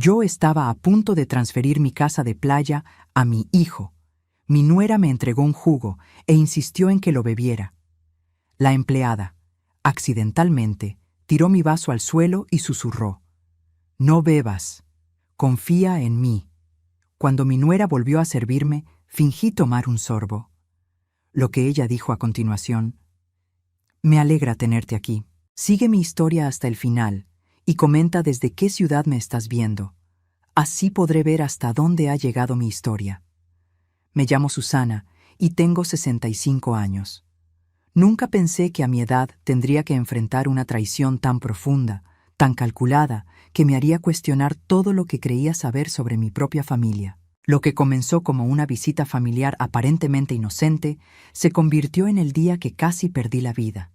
Yo estaba a punto de transferir mi casa de playa a mi hijo. Mi nuera me entregó un jugo e insistió en que lo bebiera. La empleada, accidentalmente, tiró mi vaso al suelo y susurró: «No bebas. Confía en mí». Cuando mi nuera volvió a servirme, fingí tomar un sorbo. Lo que ella dijo a continuación: «Me alegra tenerte aquí. Sigue mi historia hasta el final y comenta desde qué ciudad me estás viendo. Así podré ver hasta dónde ha llegado mi historia. Me llamo Susana y tengo 65 años. Nunca pensé que a mi edad tendría que enfrentar una traición tan profunda, tan calculada, que me haría cuestionar todo lo que creía saber sobre mi propia familia. Lo que comenzó como una visita familiar aparentemente inocente, se convirtió en el día que casi perdí la vida,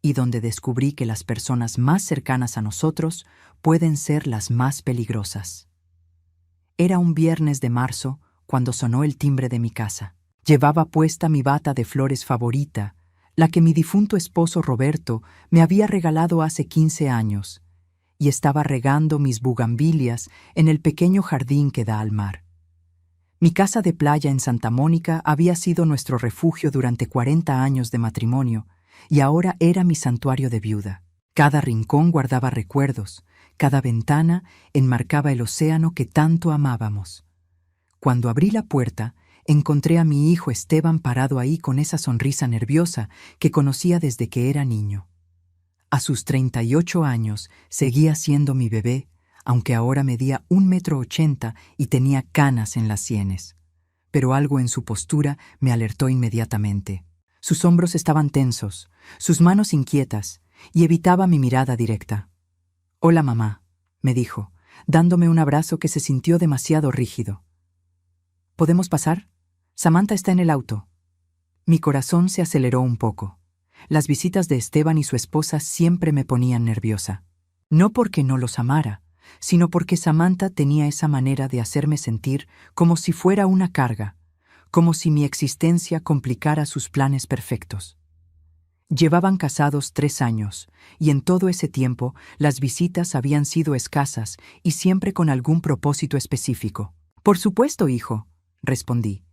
y donde descubrí que las personas más cercanas a nosotros pueden ser las más peligrosas. Era un viernes de marzo cuando sonó el timbre de mi casa. Llevaba puesta mi bata de flores favorita, la que mi difunto esposo Roberto me había regalado hace 15 años, y estaba regando mis bugambilias en el pequeño jardín que da al mar. Mi casa de playa en Santa Mónica había sido nuestro refugio durante 40 años de matrimonio, y ahora era mi santuario de viuda. Cada rincón guardaba recuerdos, cada ventana enmarcaba el océano que tanto amábamos. Cuando abrí la puerta, encontré a mi hijo Esteban parado ahí con esa sonrisa nerviosa que conocía desde que era niño. A sus 38 años seguía siendo mi bebé, aunque ahora medía 1,80 m y tenía canas en las sienes. Pero algo en su postura me alertó inmediatamente. Sus hombros estaban tensos, sus manos inquietas, y evitaba mi mirada directa. «Hola, mamá», me dijo, dándome un abrazo que se sintió demasiado rígido. «¿Podemos pasar? Samantha está en el auto». Mi corazón se aceleró un poco. Las visitas de Esteban y su esposa siempre me ponían nerviosa. No porque no los amara, sino porque Samantha tenía esa manera de hacerme sentir como si fuera una carga, como si mi existencia complicara sus planes perfectos. Llevaban casados 3 años, y en todo ese tiempo las visitas habían sido escasas y siempre con algún propósito específico. «Por supuesto, hijo», respondí,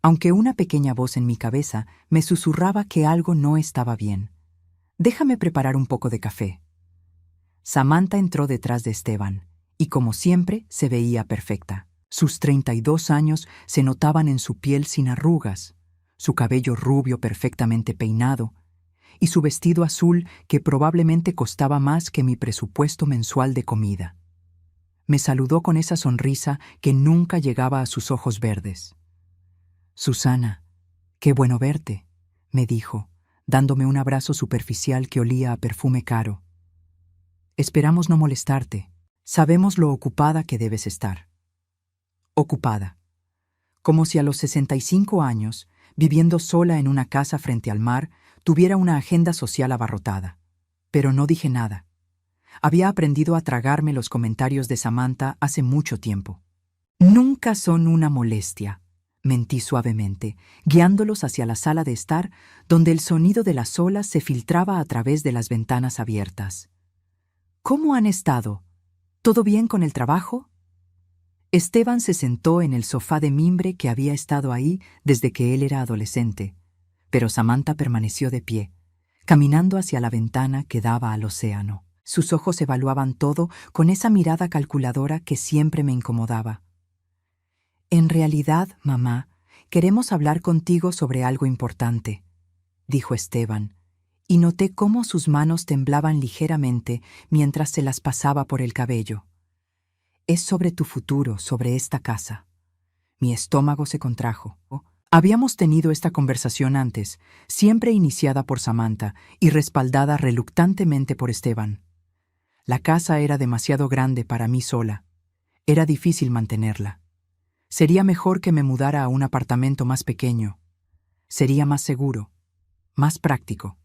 aunque una pequeña voz en mi cabeza me susurraba que algo no estaba bien. «Déjame preparar un poco de café». Samantha entró detrás de Esteban, y como siempre se veía perfecta. Sus 32 años se notaban en su piel sin arrugas, su cabello rubio perfectamente peinado, y su vestido azul que probablemente costaba más que mi presupuesto mensual de comida. Me saludó con esa sonrisa que nunca llegaba a sus ojos verdes. «Susana, qué bueno verte», me dijo, dándome un abrazo superficial que olía a perfume caro. «Esperamos no molestarte. Sabemos lo ocupada que debes estar». Ocupada. Como si a los 65 años, viviendo sola en una casa frente al mar, tuviera una agenda social abarrotada. Pero no dije nada. Había aprendido a tragarme los comentarios de Samantha hace mucho tiempo. «Nunca son una molestia», mentí suavemente, guiándolos hacia la sala de estar, donde el sonido de las olas se filtraba a través de las ventanas abiertas. «¿Cómo han estado? ¿Todo bien con el trabajo?» Esteban se sentó en el sofá de mimbre que había estado ahí desde que él era adolescente, pero Samantha permaneció de pie, caminando hacia la ventana que daba al océano. Sus ojos evaluaban todo con esa mirada calculadora que siempre me incomodaba. «En realidad, mamá, queremos hablar contigo sobre algo importante», dijo Esteban, y noté cómo sus manos temblaban ligeramente mientras se las pasaba por el cabello. «Es sobre tu futuro, sobre esta casa». Mi estómago se contrajo. Habíamos tenido esta conversación antes, siempre iniciada por Samantha y respaldada reluctantemente por Esteban. La casa era demasiado grande para mí sola. Era difícil mantenerla. Sería mejor que me mudara a un apartamento más pequeño. Sería más seguro, más práctico.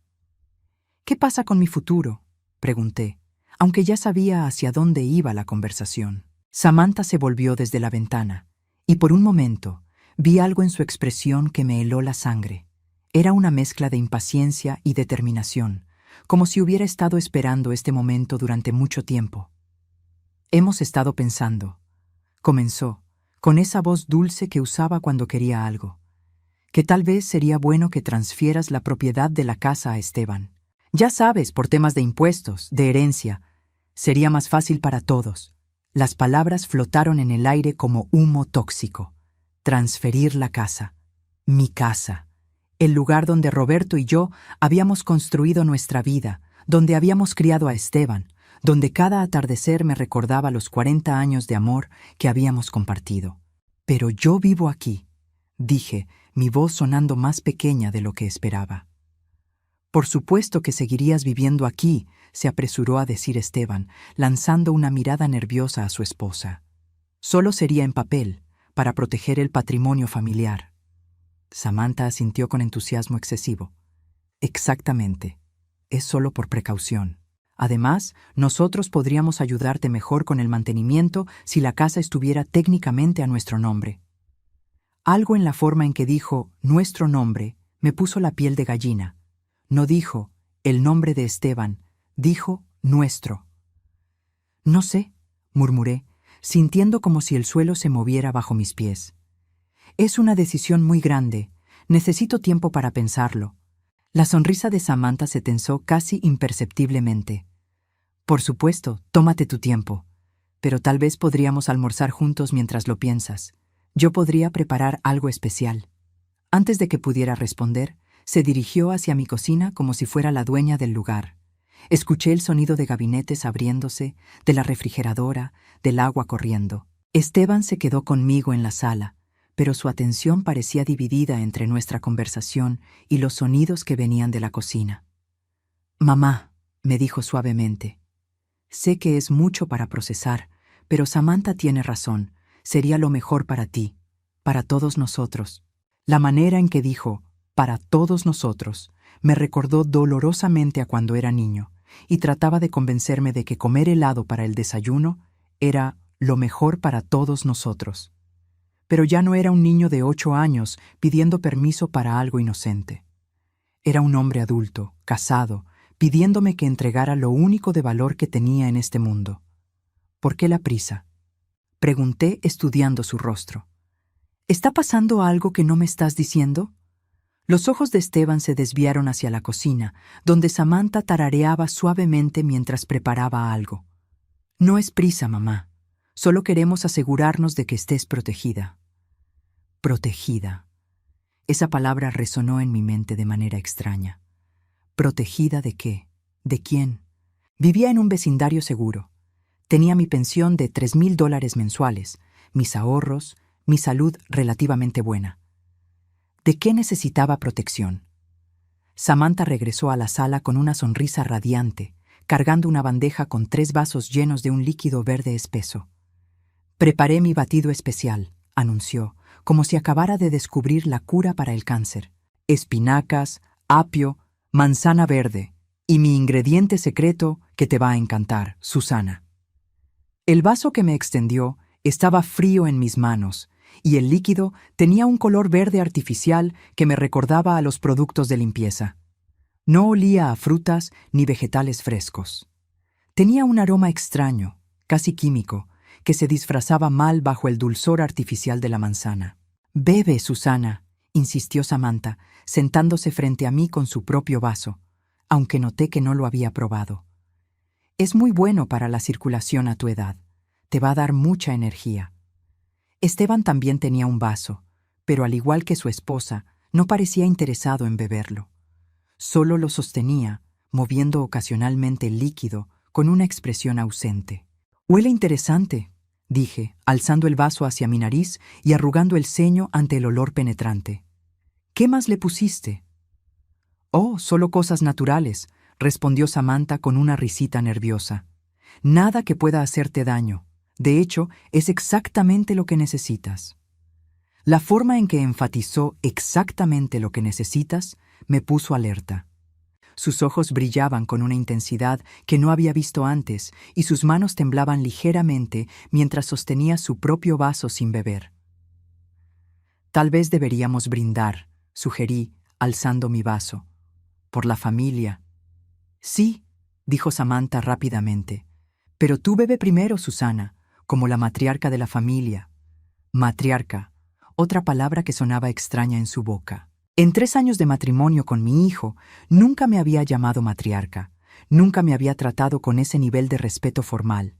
«¿Qué pasa con mi futuro?», pregunté, aunque ya sabía hacia dónde iba la conversación. Samantha se volvió desde la ventana, y por un momento vi algo en su expresión que me heló la sangre. Era una mezcla de impaciencia y determinación, como si hubiera estado esperando este momento durante mucho tiempo. Hemos estado pensando, comenzó, con esa voz dulce que usaba cuando quería algo, que tal vez sería bueno que transfieras la propiedad de la casa a Esteban. Ya sabes, por temas de impuestos, de herencia, sería más fácil para todos. Las palabras flotaron en el aire como humo tóxico. Transferir la casa. Mi casa. El lugar donde Roberto y yo habíamos construido nuestra vida, donde habíamos criado a Esteban, donde cada atardecer me recordaba los 40 años de amor que habíamos compartido. Pero yo vivo aquí, dije, mi voz sonando más pequeña de lo que esperaba. Por supuesto que seguirías viviendo aquí, se apresuró a decir Esteban, lanzando una mirada nerviosa a su esposa. Solo sería en papel, para proteger el patrimonio familiar. Samantha asintió con entusiasmo excesivo. Exactamente. Es solo por precaución. Además, nosotros podríamos ayudarte mejor con el mantenimiento si la casa estuviera técnicamente a nuestro nombre. Algo en la forma en que dijo nuestro nombre me puso la piel de gallina. No dijo el nombre de Esteban, dijo nuestro. No sé, murmuré, sintiendo como si el suelo se moviera bajo mis pies. Es una decisión muy grande. Necesito tiempo para pensarlo. La sonrisa de Samantha se tensó casi imperceptiblemente. Por supuesto, tómate tu tiempo. Pero tal vez podríamos almorzar juntos mientras lo piensas. Yo podría preparar algo especial. Antes de que pudiera responder, se dirigió hacia mi cocina como si fuera la dueña del lugar. Escuché el sonido de gabinetes abriéndose, de la refrigeradora, del agua corriendo. Esteban se quedó conmigo en la sala, pero su atención parecía dividida entre nuestra conversación y los sonidos que venían de la cocina. «Mamá», me dijo suavemente, «sé que es mucho para procesar, pero Samantha tiene razón. Sería lo mejor para ti, para todos nosotros». La manera en que dijo «para todos nosotros» me recordó dolorosamente a cuando era niño y trataba de convencerme de que comer helado para el desayuno era lo mejor para todos nosotros. Pero ya no era un niño de 8 años pidiendo permiso para algo inocente. Era un hombre adulto, casado, pidiéndome que entregara lo único de valor que tenía en este mundo. ¿Por qué la prisa? Pregunté estudiando su rostro. ¿Está pasando algo que no me estás diciendo? Los ojos de Esteban se desviaron hacia la cocina, donde Samantha tarareaba suavemente mientras preparaba algo. No es prisa, mamá. Solo queremos asegurarnos de que estés protegida. Protegida. Esa palabra resonó en mi mente de manera extraña. ¿Protegida de qué? ¿De quién? Vivía en un vecindario seguro. Tenía mi pensión de $3,000 mensuales, mis ahorros, mi salud relativamente buena. ¿De qué necesitaba protección? Samantha regresó a la sala con una sonrisa radiante, cargando una bandeja con 3 vasos llenos de un líquido verde espeso. «Preparé mi batido especial», anunció, como si acabara de descubrir la cura para el cáncer. «Espinacas, apio, manzana verde y mi ingrediente secreto que te va a encantar, Susana». El vaso que me extendió estaba frío en mis manos, y el líquido tenía un color verde artificial que me recordaba a los productos de limpieza. No olía a frutas ni vegetales frescos. Tenía un aroma extraño, casi químico, que se disfrazaba mal bajo el dulzor artificial de la manzana. «Bebe, Susana», insistió Samantha, sentándose frente a mí con su propio vaso, aunque noté que no lo había probado. «Es muy bueno para la circulación a tu edad. Te va a dar mucha energía». Esteban también tenía un vaso, pero al igual que su esposa, no parecía interesado en beberlo. Solo lo sostenía, moviendo ocasionalmente el líquido con una expresión ausente. «Huele interesante», dije, alzando el vaso hacia mi nariz y arrugando el ceño ante el olor penetrante. «¿Qué más le pusiste?» «Oh, solo cosas naturales», respondió Samantha con una risita nerviosa. «Nada que pueda hacerte daño. De hecho, es exactamente lo que necesitas». La forma en que enfatizó exactamente lo que necesitas me puso alerta. Sus ojos brillaban con una intensidad que no había visto antes y sus manos temblaban ligeramente mientras sostenía su propio vaso sin beber. «Tal vez deberíamos brindar», sugerí, alzando mi vaso. «Por la familia». «Sí», dijo Samantha rápidamente, Pero tú bebe primero, Susana, como la matriarca de la familia. Matriarca, otra palabra que sonaba extraña en su boca. En 3 años de matrimonio con mi hijo, nunca me había llamado matriarca, nunca me había tratado con ese nivel de respeto formal.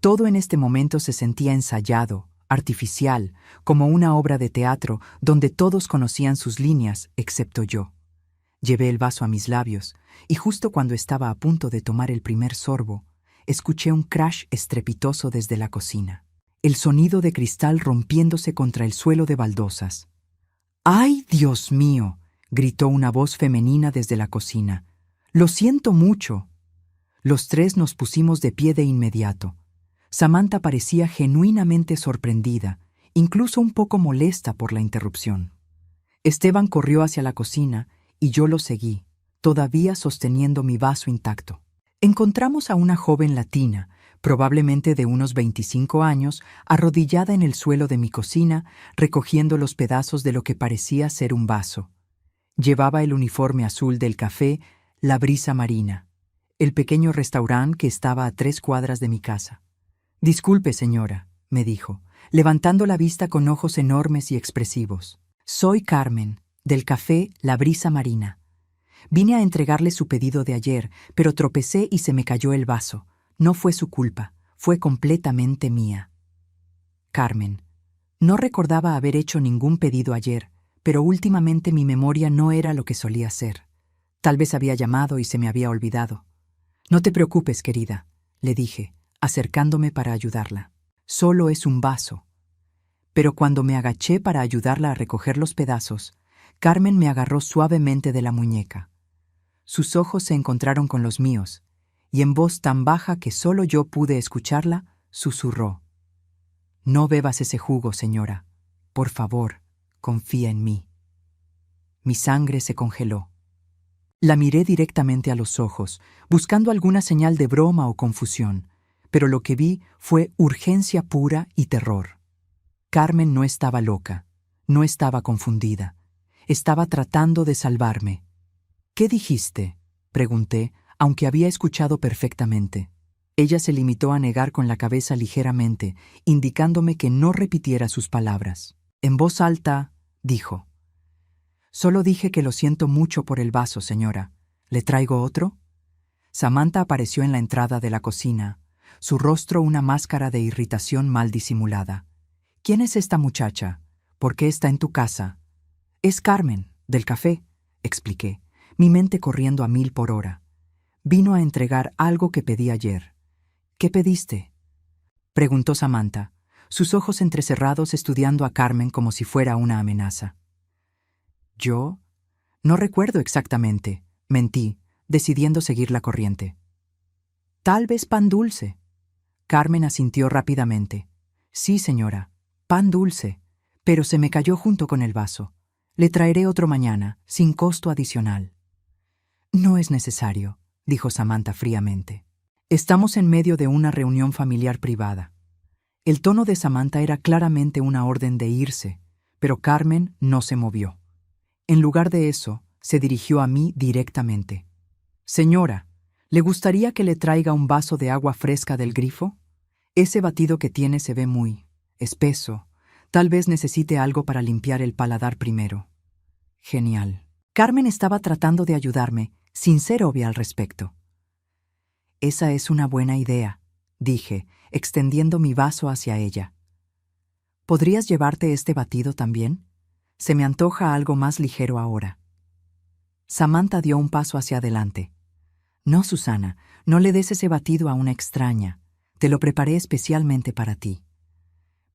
Todo en este momento se sentía ensayado, artificial, como una obra de teatro donde todos conocían sus líneas, excepto yo. Llevé el vaso a mis labios, y justo cuando estaba a punto de tomar el primer sorbo, escuché un crash estrepitoso desde la cocina. El sonido de cristal rompiéndose contra el suelo de baldosas. ¡Ay, Dios mío!, gritó una voz femenina desde la cocina. ¡Lo siento mucho! Los 3 nos pusimos de pie de inmediato. Samantha parecía genuinamente sorprendida, incluso un poco molesta por la interrupción. Esteban corrió hacia la cocina y yo lo seguí, todavía sosteniendo mi vaso intacto. Encontramos a una joven latina, probablemente de unos 25 años, arrodillada en el suelo de mi cocina, recogiendo los pedazos de lo que parecía ser un vaso. Llevaba el uniforme azul del café La Brisa Marina, el pequeño restaurante que estaba a 3 cuadras de mi casa. «Disculpe, señora», me dijo, levantando la vista con ojos enormes y expresivos. «Soy Carmen, del café La Brisa Marina. Vine a entregarle su pedido de ayer, pero tropecé y se me cayó el vaso. No fue su culpa, fue completamente mía». Carmen. No recordaba haber hecho ningún pedido ayer, pero últimamente mi memoria no era lo que solía ser. Tal vez había llamado y se me había olvidado. «No te preocupes, querida», le dije, acercándome para ayudarla. «Solo es un vaso». Pero cuando me agaché para ayudarla a recoger los pedazos, Carmen me agarró suavemente de la muñeca. Sus ojos se encontraron con los míos, y en voz tan baja que solo yo pude escucharla, susurró: «No bebas ese jugo, señora. Por favor, confía en mí». Mi sangre se congeló. La miré directamente a los ojos, buscando alguna señal de broma o confusión, pero lo que vi fue urgencia pura y terror. Carmen no estaba loca, no estaba confundida. Estaba tratando de salvarme. «¿Qué dijiste?», pregunté, aunque había escuchado perfectamente. Ella se limitó a negar con la cabeza ligeramente, indicándome que no repitiera sus palabras. En voz alta, dijo: «Solo dije que lo siento mucho por el vaso, señora. ¿Le traigo otro?». Samantha apareció en la entrada de la cocina, su rostro una máscara de irritación mal disimulada. «¿Quién es esta muchacha? ¿Por qué está en tu casa?». «Es Carmen, del café», expliqué, mi mente corriendo a 1000 por hora. «Vino a entregar algo que pedí ayer». «¿Qué pediste?», preguntó Samantha, sus ojos entrecerrados estudiando a Carmen como si fuera una amenaza. «¿Yo? No recuerdo exactamente», mentí, decidiendo seguir la corriente. «Tal vez pan dulce». Carmen asintió rápidamente. «Sí, señora, pan dulce, pero se me cayó junto con el vaso. Le traeré otro mañana, sin costo adicional». «No es necesario», dijo Samantha fríamente. «Estamos en medio de una reunión familiar privada». El tono de Samantha era claramente una orden de irse, pero Carmen no se movió. En lugar de eso, se dirigió a mí directamente. «Señora, ¿le gustaría que le traiga un vaso de agua fresca del grifo? Ese batido que tiene se ve muy espeso. Tal vez necesite algo para limpiar el paladar primero». Genial. Carmen estaba tratando de ayudarme, sin ser obvia al respecto. «Esa es una buena idea», dije, extendiendo mi vaso hacia ella. «¿Podrías llevarte este batido también? Se me antoja algo más ligero ahora». Samantha dio un paso hacia adelante. «No, Susana, no le des ese batido a una extraña. Te lo preparé especialmente para ti».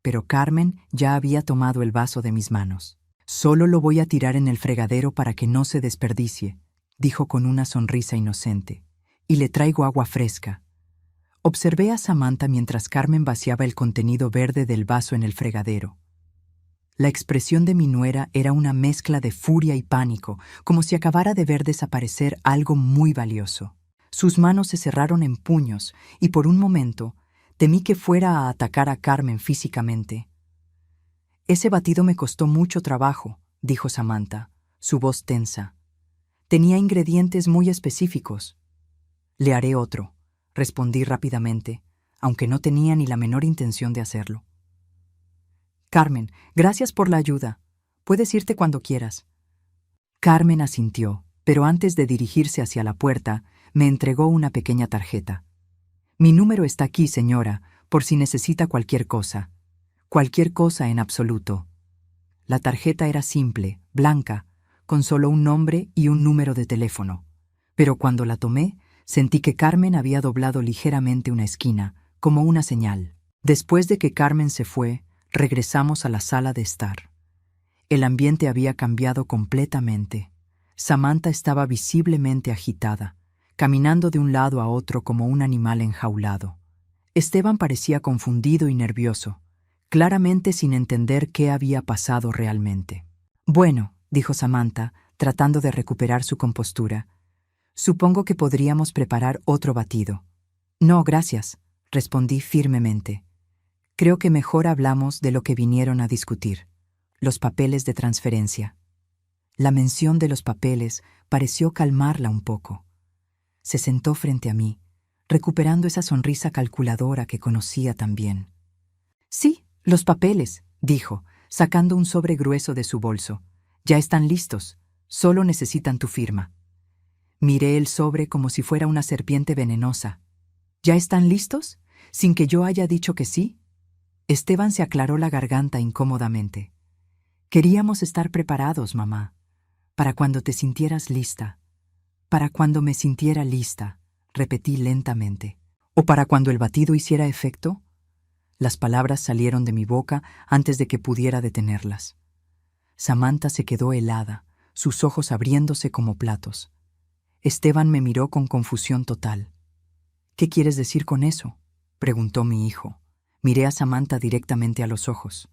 Pero Carmen ya había tomado el vaso de mis manos. «Solo lo voy a tirar en el fregadero para que no se desperdicie», dijo con una sonrisa inocente. «Y le traigo agua fresca». Observé a Samantha mientras Carmen vaciaba el contenido verde del vaso en el fregadero. La expresión de mi nuera era una mezcla de furia y pánico, como si acabara de ver desaparecer algo muy valioso. Sus manos se cerraron en puños y por un momento temí que fuera a atacar a Carmen físicamente. «Ese batido me costó mucho trabajo», dijo Samantha, su voz tensa. «Tenía ingredientes muy específicos». «Le haré otro», respondí rápidamente, aunque no tenía ni la menor intención de hacerlo. Carmen, gracias por la ayuda. Puedes irte cuando quieras. Carmen asintió, pero antes de dirigirse hacia la puerta, me entregó una pequeña tarjeta. Mi número está aquí, señora, por si necesita cualquier cosa. Cualquier cosa en absoluto. La tarjeta era simple, blanca, con solo un nombre y un número de teléfono. Pero cuando la tomé, sentí que Carmen había doblado ligeramente una esquina, como una señal. Después de que Carmen se fue, regresamos a la sala de estar. El ambiente había cambiado completamente. Samantha estaba visiblemente agitada, caminando de un lado a otro como un animal enjaulado. Esteban parecía confundido y nervioso, claramente sin entender qué había pasado realmente. Bueno, dijo Samantha, tratando de recuperar su compostura. Supongo que podríamos preparar otro batido. No, gracias, respondí firmemente. Creo que mejor hablamos de lo que vinieron a discutir, los papeles de transferencia. La mención de los papeles pareció calmarla un poco. Se sentó frente a mí, recuperando esa sonrisa calculadora que conocía tan bien. Sí, los papeles, dijo, sacando un sobre grueso de su bolso. Ya están listos, solo necesitan tu firma. Miré el sobre como si fuera una serpiente venenosa. ¿Ya están listos? ¿Sin que yo haya dicho que sí? Esteban se aclaró la garganta incómodamente. Queríamos estar preparados, mamá, para cuando te sintieras lista. Para cuando me sintiera lista, repetí lentamente. ¿O para cuando el batido hiciera efecto? Las palabras salieron de mi boca antes de que pudiera detenerlas. Samantha se quedó helada, sus ojos abriéndose como platos. Esteban me miró con confusión total. ¿Qué quieres decir con eso?, preguntó mi hijo. Miré a Samantha directamente a los ojos.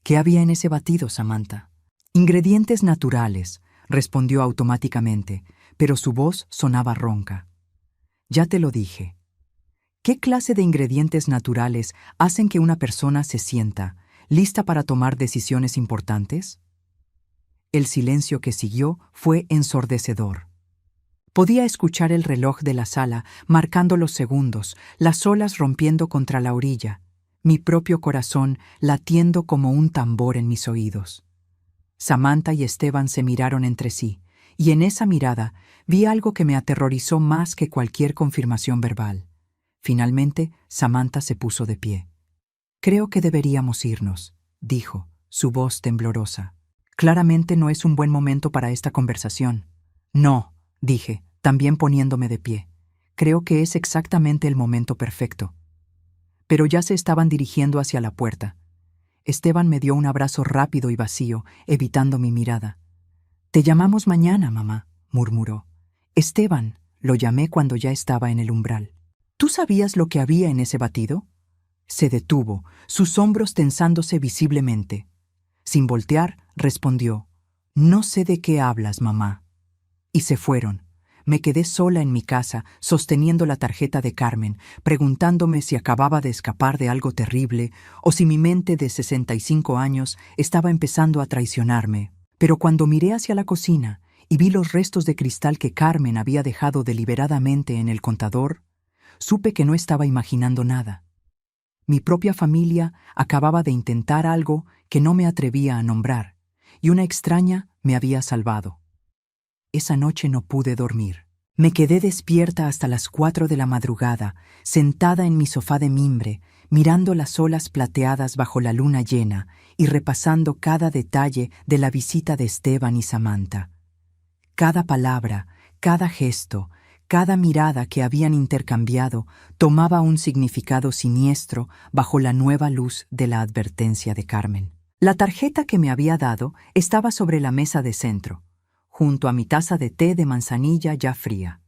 ¿Qué había en ese batido, Samantha? Ingredientes naturales, respondió automáticamente, pero su voz sonaba ronca. Ya te lo dije. ¿Qué clase de ingredientes naturales hacen que una persona se sienta lista para tomar decisiones importantes? El silencio que siguió fue ensordecedor. Podía escuchar el reloj de la sala marcando los segundos, las olas rompiendo contra la orilla, mi propio corazón latiendo como un tambor en mis oídos. Samantha y Esteban se miraron entre sí, y en esa mirada vi algo que me aterrorizó más que cualquier confirmación verbal. Finalmente, Samantha se puso de pie. «Creo que deberíamos irnos», dijo, su voz temblorosa. «Claramente no es un buen momento para esta conversación». «No», dije, también poniéndome de pie. «Creo que es exactamente el momento perfecto». Pero ya se estaban dirigiendo hacia la puerta. Esteban me dio un abrazo rápido y vacío, evitando mi mirada. «Te llamamos mañana, mamá», murmuró. «Esteban», lo llamé cuando ya estaba en el umbral. «¿Tú sabías lo que había en ese batido?» Se detuvo, sus hombros tensándose visiblemente. Sin voltear, respondió: «No sé de qué hablas, mamá». Y se fueron. Me quedé sola en mi casa, sosteniendo la tarjeta de Carmen, preguntándome si acababa de escapar de algo terrible o si mi mente de 65 años estaba empezando a traicionarme. Pero cuando miré hacia la cocina y vi los restos de cristal que Carmen había dejado deliberadamente en el contador, supe que no estaba imaginando nada. Mi propia familia acababa de intentar algo que no me atrevía a nombrar, y una extraña me había salvado. Esa noche no pude dormir. Me quedé despierta hasta las 4 de la madrugada, sentada en mi sofá de mimbre, mirando las olas plateadas bajo la luna llena y repasando cada detalle de la visita de Esteban y Samantha. Cada palabra, cada gesto, cada mirada que habían intercambiado tomaba un significado siniestro bajo la nueva luz de la advertencia de Carmen. La tarjeta que me había dado estaba sobre la mesa de centro, junto a mi taza de té de manzanilla ya fría.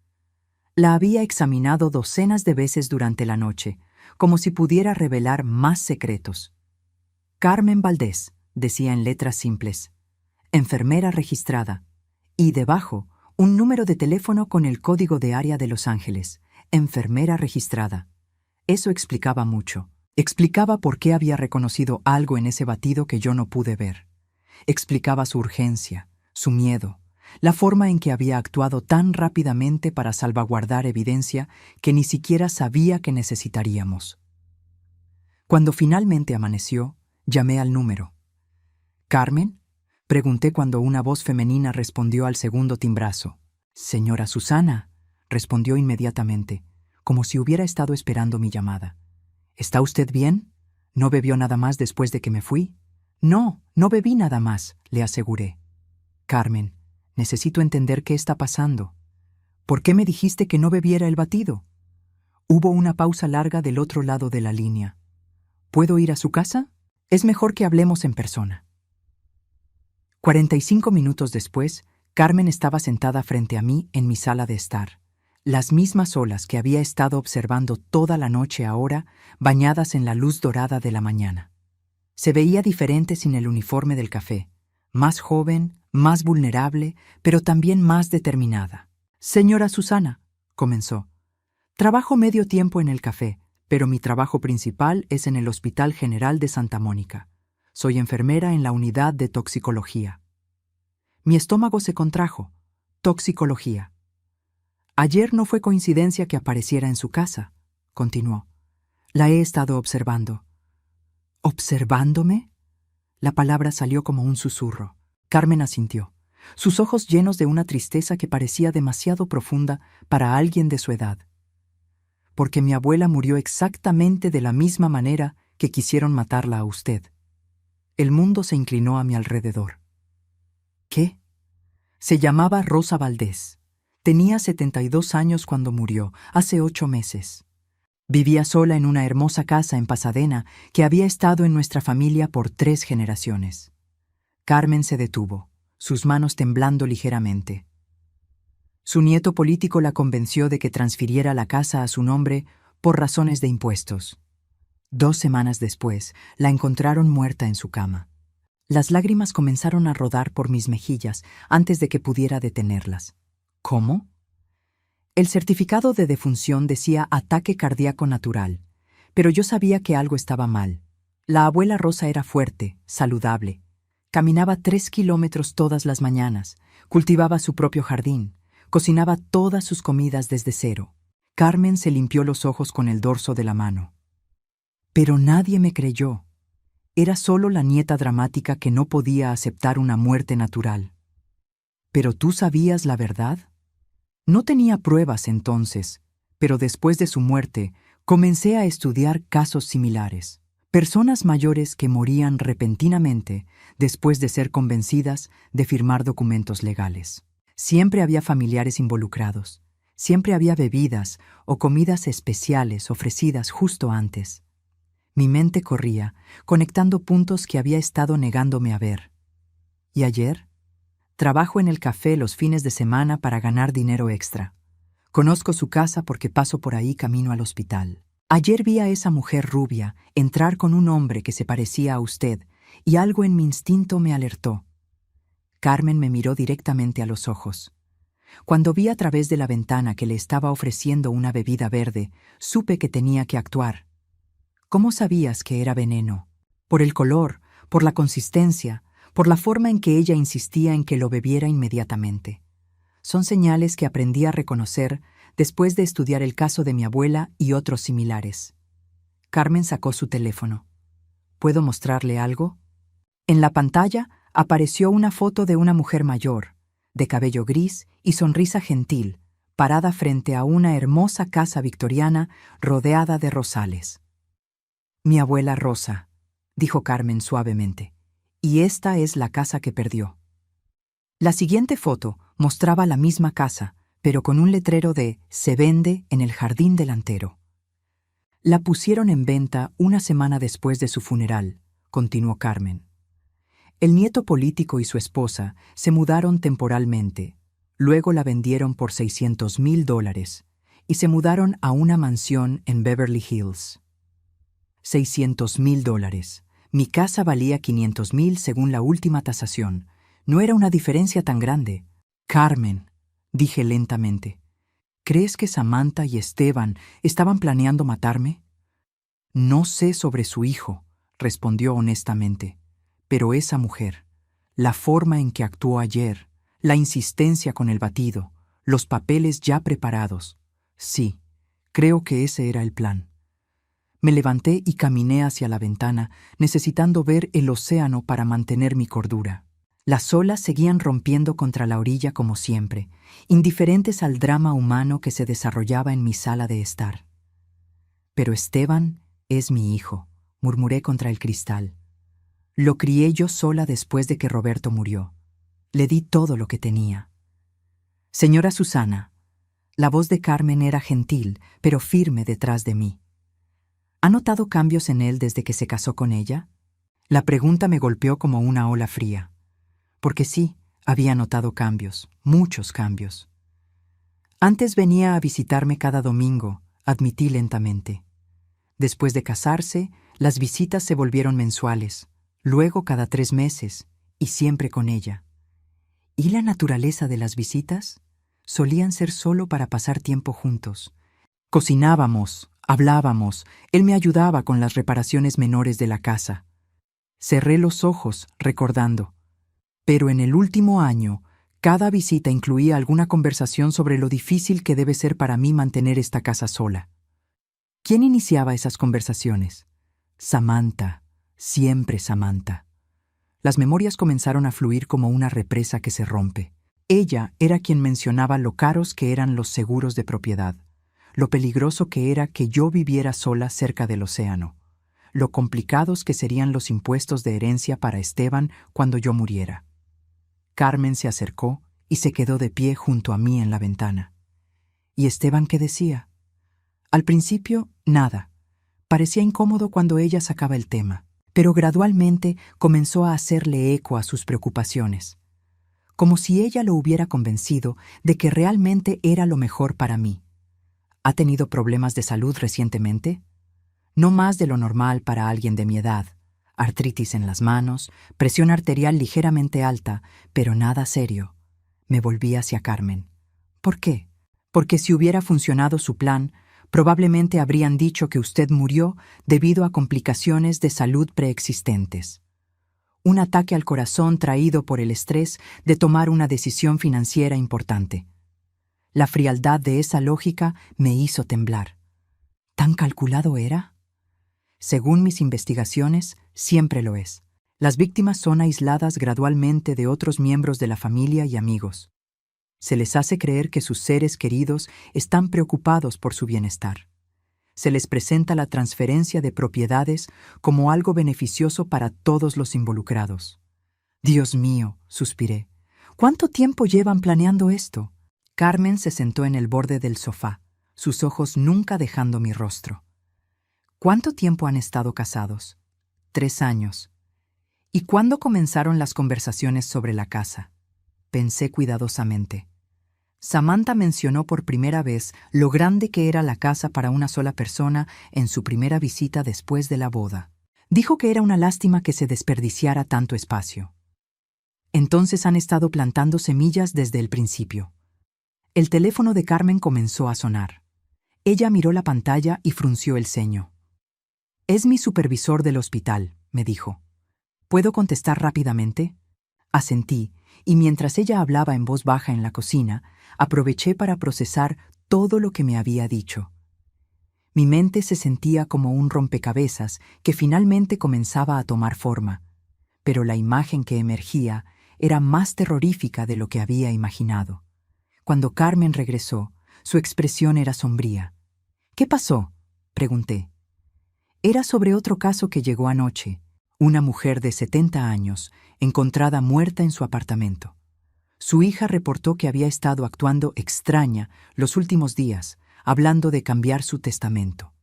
La había examinado docenas de veces durante la noche, como si pudiera revelar más secretos. Carmen Valdés, decía en letras simples, enfermera registrada, y debajo, un número de teléfono con el código de área de Los Ángeles, enfermera registrada. Eso explicaba mucho. Explicaba por qué había reconocido algo en ese batido que yo no pude ver. Explicaba su urgencia, su miedo, la forma en que había actuado tan rápidamente para salvaguardar evidencia que ni siquiera sabía que necesitaríamos. Cuando finalmente amaneció, llamé al número. «¿Carmen?», pregunté cuando una voz femenina respondió al segundo timbrazo. «Señora Susana», respondió inmediatamente, como si hubiera estado esperando mi llamada. «¿Está usted bien? ¿No bebió nada más después de que me fui?» «No, no bebí nada más», le aseguré. «Carmen, necesito entender qué está pasando. ¿Por qué me dijiste que no bebiera el batido?». Hubo una pausa larga del otro lado de la línea. «¿Puedo ir a su casa? Es mejor que hablemos en persona». 45 minutos después, Carmen estaba sentada frente a mí en mi sala de estar. Las mismas olas que había estado observando toda la noche ahora, bañadas en la luz dorada de la mañana. Se veía diferente sin el uniforme del café, más joven, más vulnerable, pero también más determinada. «Señora Susana», comenzó, «trabajo medio tiempo en el café, pero mi trabajo principal es en el Hospital General de Santa Mónica. Soy enfermera en la unidad de toxicología». Mi estómago se contrajo. Toxicología. «Ayer no fue coincidencia que apareciera en su casa», continuó. «La he estado observando». «¿Observándome?». La palabra salió como un susurro. Carmen asintió, sus ojos llenos de una tristeza que parecía demasiado profunda para alguien de su edad. «Porque mi abuela murió exactamente de la misma manera que quisieron matarla a usted». El mundo se inclinó a mi alrededor. «¿Qué?». Se llamaba Rosa Valdés. Tenía 72 años cuando murió, hace 8 meses. Vivía sola en una hermosa casa en Pasadena que había estado en nuestra familia por 3 generaciones. Carmen se detuvo, sus manos temblando ligeramente. Su nieto político la convenció de que transfiriera la casa a su nombre por razones de impuestos. 2 semanas después, la encontraron muerta en su cama. Las lágrimas comenzaron a rodar por mis mejillas antes de que pudiera detenerlas. ¿Cómo? El certificado de defunción decía ataque cardíaco natural, pero yo sabía que algo estaba mal. La abuela Rosa era fuerte, saludable. Caminaba 3 kilómetros todas las mañanas, cultivaba su propio jardín, cocinaba todas sus comidas desde cero. Carmen se limpió los ojos con el dorso de la mano. Pero nadie me creyó. Era solo la nieta dramática que no podía aceptar una muerte natural. ¿Pero tú sabías la verdad? No tenía pruebas entonces, pero después de su muerte comencé a estudiar casos similares. Personas mayores que morían repentinamente después de ser convencidas de firmar documentos legales. Siempre había familiares involucrados. Siempre había bebidas o comidas especiales ofrecidas justo antes. Mi mente corría, conectando puntos que había estado negándome a ver. ¿Y ayer? Trabajo en el café los fines de semana para ganar dinero extra. Conozco su casa porque paso por ahí camino al hospital. Ayer vi a esa mujer rubia entrar con un hombre que se parecía a usted y algo en mi instinto me alertó. Carmen me miró directamente a los ojos. Cuando vi a través de la ventana que le estaba ofreciendo una bebida verde, supe que tenía que actuar. ¿Cómo sabías que era veneno? Por el color, por la consistencia, por la forma en que ella insistía en que lo bebiera inmediatamente. Son señales que aprendí a reconocer después de estudiar el caso de mi abuela y otros similares. Carmen sacó su teléfono. ¿Puedo mostrarle algo? En la pantalla apareció una foto de una mujer mayor, de cabello gris y sonrisa gentil, parada frente a una hermosa casa victoriana rodeada de rosales. «Mi abuela Rosa», dijo Carmen suavemente, «y esta es la casa que perdió». La siguiente foto mostraba la misma casa, pero con un letrero de «Se vende» en el jardín delantero. «La pusieron en venta una semana después de su funeral», continuó Carmen. «El nieto político y su esposa se mudaron temporalmente, luego la vendieron por $600,000 y se mudaron a una mansión en Beverly Hills». $600,000. Mi casa valía $500,000 según la última tasación. No era una diferencia tan grande. «Carmen», dije lentamente, ¿crees que Samantha y Esteban estaban planeando matarme? «No sé sobre su hijo», respondió honestamente, «pero esa mujer, la forma en que actuó ayer, la insistencia con el batido, los papeles ya preparados. Sí, creo que ese era el plan». Me levanté y caminé hacia la ventana, necesitando ver el océano para mantener mi cordura. Las olas seguían rompiendo contra la orilla como siempre, indiferentes al drama humano que se desarrollaba en mi sala de estar. Pero Esteban es mi hijo, murmuré contra el cristal. Lo crié yo sola después de que Roberto murió. Le di todo lo que tenía. Señora Susana, la voz de Carmen era gentil, pero firme detrás de mí. ¿Ha notado cambios en él desde que se casó con ella? La pregunta me golpeó como una ola fría. Porque sí, había notado cambios, muchos cambios. Antes venía a visitarme cada domingo, admití lentamente. Después de casarse, las visitas se volvieron mensuales, luego cada 3 meses, y siempre con ella. ¿Y la naturaleza de las visitas? Solían ser solo para pasar tiempo juntos. Cocinábamos, hablábamos, él me ayudaba con las reparaciones menores de la casa. Cerré los ojos, recordando. Pero en el último año, cada visita incluía alguna conversación sobre lo difícil que debe ser para mí mantener esta casa sola. ¿Quién iniciaba esas conversaciones? Samantha, siempre Samantha. Las memorias comenzaron a fluir como una represa que se rompe. Ella era quien mencionaba lo caros que eran los seguros de propiedad, lo peligroso que era que yo viviera sola cerca del océano, lo complicados que serían los impuestos de herencia para Esteban cuando yo muriera. Carmen se acercó y se quedó de pie junto a mí en la ventana. ¿Y Esteban qué decía? Al principio, nada. Parecía incómodo cuando ella sacaba el tema, pero gradualmente comenzó a hacerle eco a sus preocupaciones, como si ella lo hubiera convencido de que realmente era lo mejor para mí. ¿Ha tenido problemas de salud recientemente? No más de lo normal para alguien de mi edad. Artritis en las manos, presión arterial ligeramente alta, pero nada serio. Me volví hacia Carmen. ¿Por qué? Porque si hubiera funcionado su plan, probablemente habrían dicho que usted murió debido a complicaciones de salud preexistentes. Un ataque al corazón traído por el estrés de tomar una decisión financiera importante. La frialdad de esa lógica me hizo temblar. ¿Tan calculado era? Según mis investigaciones, siempre lo es. Las víctimas son aisladas gradualmente de otros miembros de la familia y amigos. Se les hace creer que sus seres queridos están preocupados por su bienestar. Se les presenta la transferencia de propiedades como algo beneficioso para todos los involucrados. Dios mío, suspiré. ¿Cuánto tiempo llevan planeando esto? Carmen se sentó en el borde del sofá, sus ojos nunca dejando mi rostro. ¿Cuánto tiempo han estado casados? 3 años. ¿Y cuándo comenzaron las conversaciones sobre la casa? Pensé cuidadosamente. Samantha mencionó por primera vez lo grande que era la casa para una sola persona en su primera visita después de la boda. Dijo que era una lástima que se desperdiciara tanto espacio. Entonces han estado plantando semillas desde el principio. El teléfono de Carmen comenzó a sonar. Ella miró la pantalla y frunció el ceño. «Es mi supervisor del hospital», me dijo. «¿Puedo contestar rápidamente?» Asentí, y mientras ella hablaba en voz baja en la cocina, aproveché para procesar todo lo que me había dicho. Mi mente se sentía como un rompecabezas que finalmente comenzaba a tomar forma, pero la imagen que emergía era más terrorífica de lo que había imaginado. Cuando Carmen regresó, su expresión era sombría. «¿Qué pasó?», pregunté. Era sobre otro caso que llegó anoche. Una mujer de 70 años, encontrada muerta en su apartamento. Su hija reportó que había estado actuando extraña los últimos días, hablando de cambiar su testamento.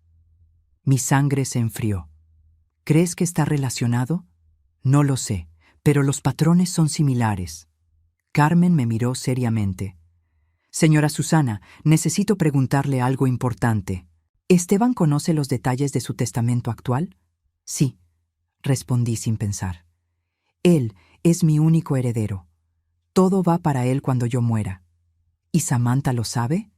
Mi sangre se enfrió. ¿Crees que está relacionado? No lo sé, pero los patrones son similares. Carmen me miró seriamente. Señora Susana, necesito preguntarle algo importante. ¿Esteban conoce los detalles de su testamento actual? Sí, respondí sin pensar. Él es mi único heredero. Todo va para él cuando yo muera. ¿Y Samantha lo sabe?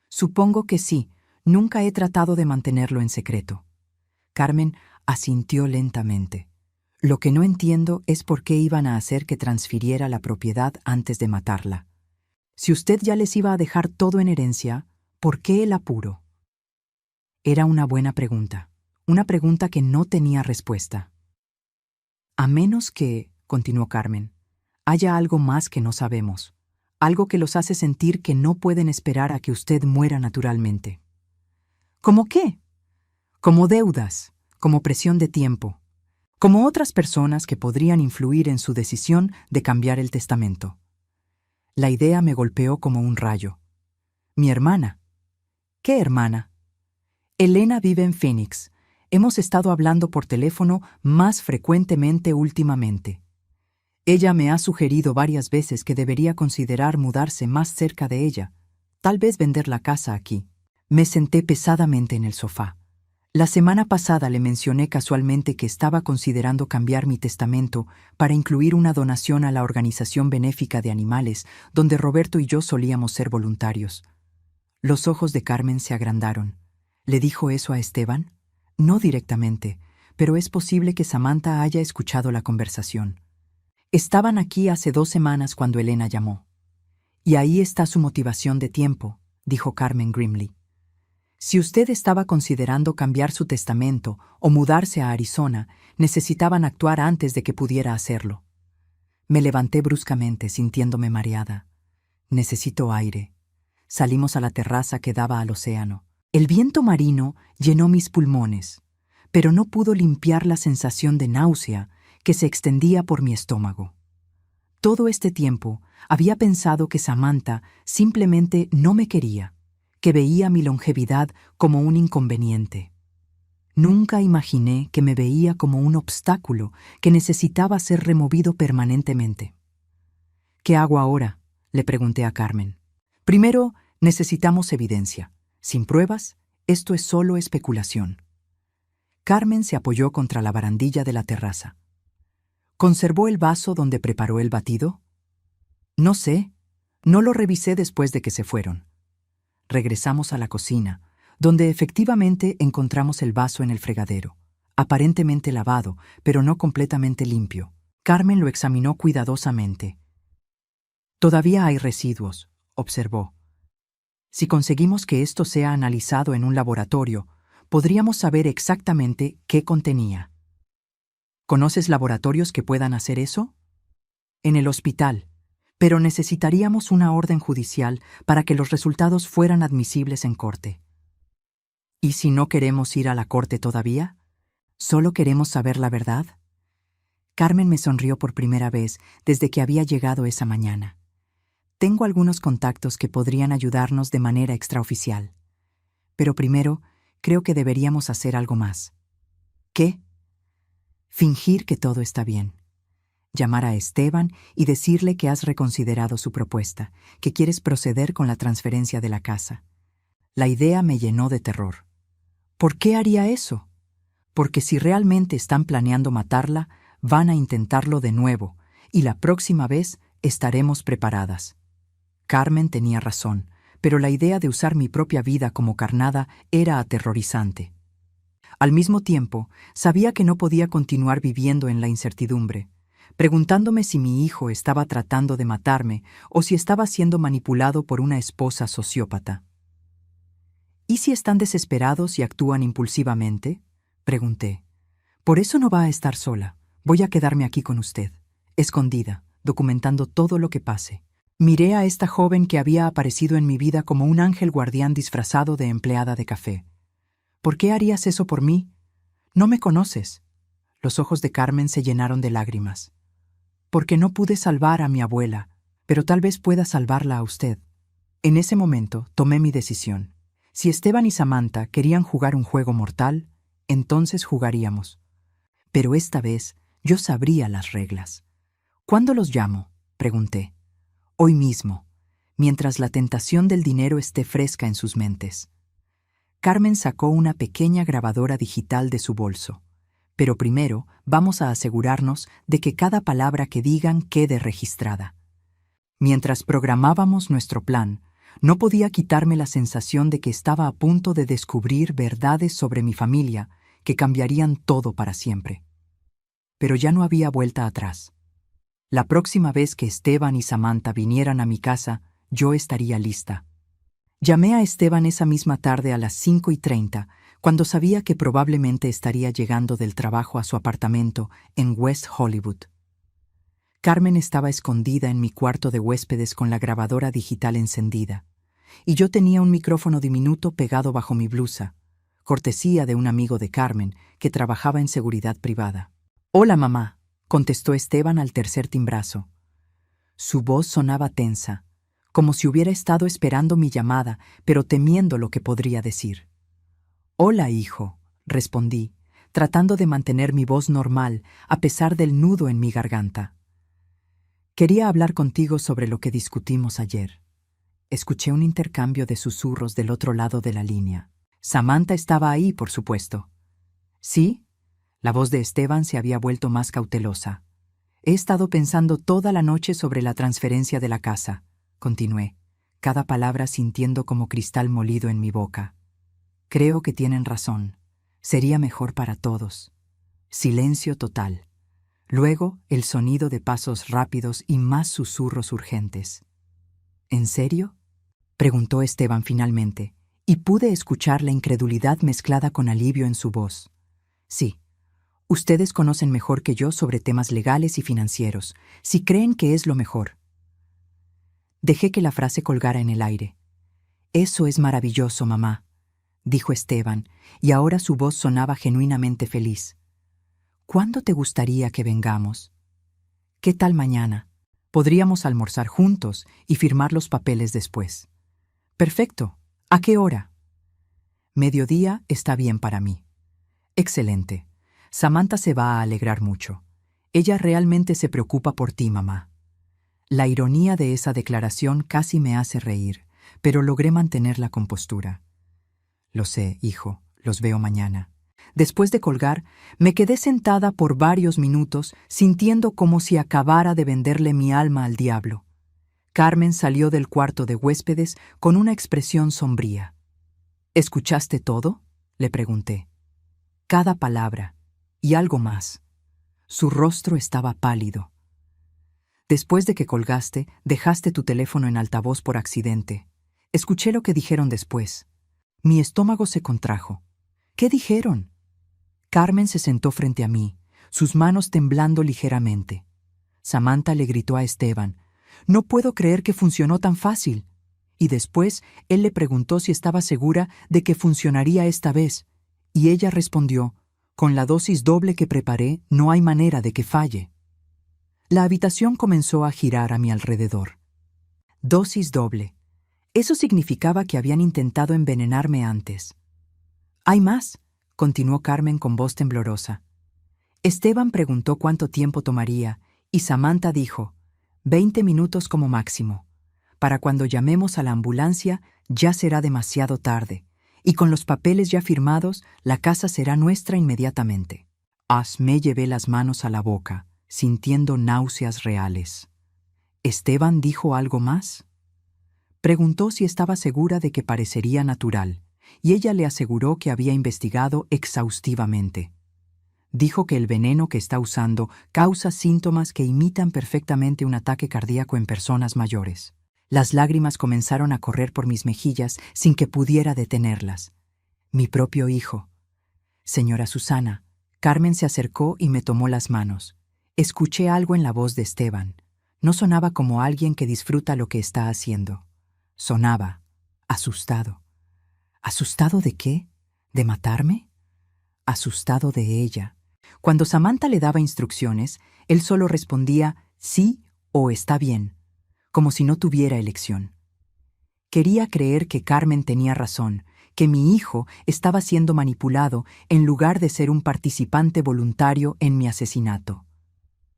Supongo que sí. Nunca he tratado de mantenerlo en secreto. Carmen asintió lentamente. Lo que no entiendo es por qué iban a hacer que transfiriera la propiedad antes de matarla. Si usted ya les iba a dejar todo en herencia, ¿por qué el apuro? Era una buena pregunta. Una pregunta que no tenía respuesta. A menos que, continuó Carmen, haya algo más que no sabemos, algo que los hace sentir que no pueden esperar a que usted muera naturalmente. ¿Cómo qué? Como deudas, como presión de tiempo, como otras personas que podrían influir en su decisión de cambiar el testamento. La idea me golpeó como un rayo. Mi hermana. ¿Qué hermana? Elena vive en Phoenix. Hemos estado hablando por teléfono más frecuentemente últimamente. Ella me ha sugerido varias veces que debería considerar mudarse más cerca de ella, tal vez vender la casa aquí. Me senté pesadamente en el sofá. La semana pasada le mencioné casualmente que estaba considerando cambiar mi testamento para incluir una donación a la organización benéfica de animales, donde Roberto y yo solíamos ser voluntarios. Los ojos de Carmen se agrandaron. ¿Le dijo eso a Esteban? No directamente, pero es posible que Samantha haya escuchado la conversación. Estaban aquí hace 2 semanas cuando Elena llamó. Y ahí está su motivación de tiempo, dijo Carmen grimly. Si usted estaba considerando cambiar su testamento o mudarse a Arizona, necesitaban actuar antes de que pudiera hacerlo. Me levanté bruscamente, sintiéndome mareada. Necesito aire. Salimos a la terraza que daba al océano. El viento marino llenó mis pulmones, pero no pudo limpiar la sensación de náusea que se extendía por mi estómago. Todo este tiempo había pensado que Samantha simplemente no me quería, que veía mi longevidad como un inconveniente. Nunca imaginé que me veía como un obstáculo que necesitaba ser removido permanentemente. ¿Qué hago ahora?, le pregunté a Carmen. Primero, necesitamos evidencia. Sin pruebas, esto es solo especulación. Carmen se apoyó contra la barandilla de la terraza. ¿Conservó el vaso donde preparó el batido? No sé. No lo revisé después de que se fueron. Regresamos a la cocina, donde efectivamente encontramos el vaso en el fregadero, aparentemente lavado, pero no completamente limpio. Carmen lo examinó cuidadosamente. Todavía hay residuos, observó. Si conseguimos que esto sea analizado en un laboratorio, podríamos saber exactamente qué contenía. ¿Conoces laboratorios que puedan hacer eso? En el hospital, pero necesitaríamos una orden judicial para que los resultados fueran admisibles en corte. ¿Y si no queremos ir a la corte todavía? ¿Solo queremos saber la verdad? Carmen me sonrió por primera vez desde que había llegado esa mañana. Tengo algunos contactos que podrían ayudarnos de manera extraoficial. Pero primero, creo que deberíamos hacer algo más. ¿Qué? Fingir que todo está bien. Llamar a Esteban y decirle que has reconsiderado su propuesta, que quieres proceder con la transferencia de la casa. La idea me llenó de terror. ¿Por qué haría eso? Porque si realmente están planeando matarla, van a intentarlo de nuevo, y la próxima vez estaremos preparadas. Carmen tenía razón, pero la idea de usar mi propia vida como carnada era aterrorizante. Al mismo tiempo, sabía que no podía continuar viviendo en la incertidumbre, preguntándome si mi hijo estaba tratando de matarme o si estaba siendo manipulado por una esposa sociópata. ¿Y si están desesperados y actúan impulsivamente?, pregunté. Por eso no va a estar sola. Voy a quedarme aquí con usted, escondida, documentando todo lo que pase. Miré a esta joven que había aparecido en mi vida como un ángel guardián disfrazado de empleada de café. ¿Por qué harías eso por mí? No me conoces. Los ojos de Carmen se llenaron de lágrimas. Porque no pude salvar a mi abuela, pero tal vez pueda salvarla a usted. En ese momento tomé mi decisión. Si Esteban y Samantha querían jugar un juego mortal, entonces jugaríamos. Pero esta vez yo sabría las reglas. ¿Cuándo los llamo?, pregunté. Hoy mismo, mientras la tentación del dinero esté fresca en sus mentes. Carmen sacó una pequeña grabadora digital de su bolso. Pero primero vamos a asegurarnos de que cada palabra que digan quede registrada. Mientras programábamos nuestro plan, no podía quitarme la sensación de que estaba a punto de descubrir verdades sobre mi familia que cambiarían todo para siempre. Pero ya no había vuelta atrás. La próxima vez que Esteban y Samantha vinieran a mi casa, yo estaría lista. Llamé a Esteban esa misma tarde a las 5:30, cuando sabía que probablemente estaría llegando del trabajo a su apartamento en West Hollywood. Carmen estaba escondida en mi cuarto de huéspedes con la grabadora digital encendida, y yo tenía un micrófono diminuto pegado bajo mi blusa, cortesía de un amigo de Carmen que trabajaba en seguridad privada. «Hola, mamá», contestó Esteban al tercer timbrazo. Su voz sonaba tensa, como si hubiera estado esperando mi llamada, pero temiendo lo que podría decir. «Hola, hijo», respondí, tratando de mantener mi voz normal a pesar del nudo en mi garganta. «Quería hablar contigo sobre lo que discutimos ayer». Escuché un intercambio de susurros del otro lado de la línea. Samantha estaba ahí, por supuesto. «¿Sí?» La voz de Esteban se había vuelto más cautelosa. «He estado pensando toda la noche sobre la transferencia de la casa», continué, cada palabra sintiendo como cristal molido en mi boca. «Creo que tienen razón. Sería mejor para todos». Silencio total. Luego, el sonido de pasos rápidos y más susurros urgentes. «¿En serio?», preguntó Esteban finalmente, y pude escuchar la incredulidad mezclada con alivio en su voz. «Sí. Ustedes conocen mejor que yo sobre temas legales y financieros, si creen que es lo mejor». Dejé que la frase colgara en el aire. «Eso es maravilloso, mamá», dijo Esteban, y ahora su voz sonaba genuinamente feliz. «¿Cuándo te gustaría que vengamos? ¿Qué tal mañana? Podríamos almorzar juntos y firmar los papeles después». «Perfecto. ¿A qué hora?» «Mediodía está bien para mí». «Excelente. Samantha se va a alegrar mucho. Ella realmente se preocupa por ti, mamá». La ironía de esa declaración casi me hace reír, pero logré mantener la compostura. «Lo sé, hijo, los veo mañana». Después de colgar, me quedé sentada por varios minutos, sintiendo como si acabara de venderle mi alma al diablo. Carmen salió del cuarto de huéspedes con una expresión sombría. «¿Escuchaste todo?», le pregunté. «Cada palabra, y algo más». Su rostro estaba pálido. «Después de que colgaste, dejaste tu teléfono en altavoz por accidente. Escuché lo que dijeron después. Mi estómago se contrajo. ¿Qué dijeron?». Carmen se sentó frente a mí, sus manos temblando ligeramente. Samantha le gritó a Esteban: «No puedo creer que funcionó tan fácil». Y después él le preguntó si estaba segura de que funcionaría esta vez, y ella respondió: «Con la dosis doble que preparé, no hay manera de que falle». La habitación comenzó a girar a mi alrededor. Dosis doble. Eso significaba que habían intentado envenenarme antes. «¿Hay más?», continuó Carmen con voz temblorosa. Esteban preguntó cuánto tiempo tomaría, y Samantha dijo: 20 minutos como máximo. Para cuando llamemos a la ambulancia, ya será demasiado tarde, y con los papeles ya firmados, la casa será nuestra inmediatamente. Me llevé las manos a la boca, sintiendo náuseas reales. ¿Esteban dijo algo más? Preguntó si estaba segura de que parecería natural, y ella le aseguró que había investigado exhaustivamente. Dijo que el veneno que está usando causa síntomas que imitan perfectamente un ataque cardíaco en personas mayores. Las lágrimas comenzaron a correr por mis mejillas sin que pudiera detenerlas. Mi propio hijo. «Señora Susana», Carmen se acercó y me tomó las manos. Escuché algo en la voz de Esteban. No sonaba como alguien que disfruta lo que está haciendo. Sonaba asustado. ¿Asustado de qué? ¿De matarme? Asustado de ella. Cuando Samantha le daba instrucciones, él solo respondía sí o está bien, como si no tuviera elección. Quería creer que Carmen tenía razón, que mi hijo estaba siendo manipulado en lugar de ser un participante voluntario en mi asesinato.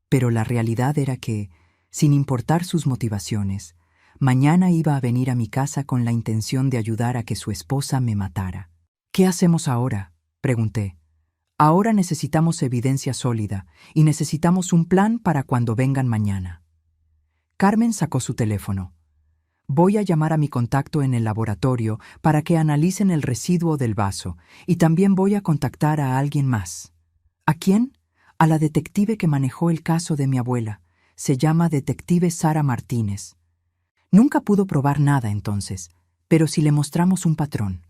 Pero la realidad era que, sin importar sus motivaciones, mañana iba a venir a mi casa con la intención de ayudar a que su esposa me matara. «¿Qué hacemos ahora?», pregunté. «Ahora necesitamos evidencia sólida y necesitamos un plan para cuando vengan mañana». Carmen sacó su teléfono. «Voy a llamar a mi contacto en el laboratorio para que analicen el residuo del vaso y también voy a contactar a alguien más». «¿A quién?». «A la detective que manejó el caso de mi abuela. Se llama detective Sara Martínez. Nunca pudo probar nada entonces, pero si le mostramos un patrón».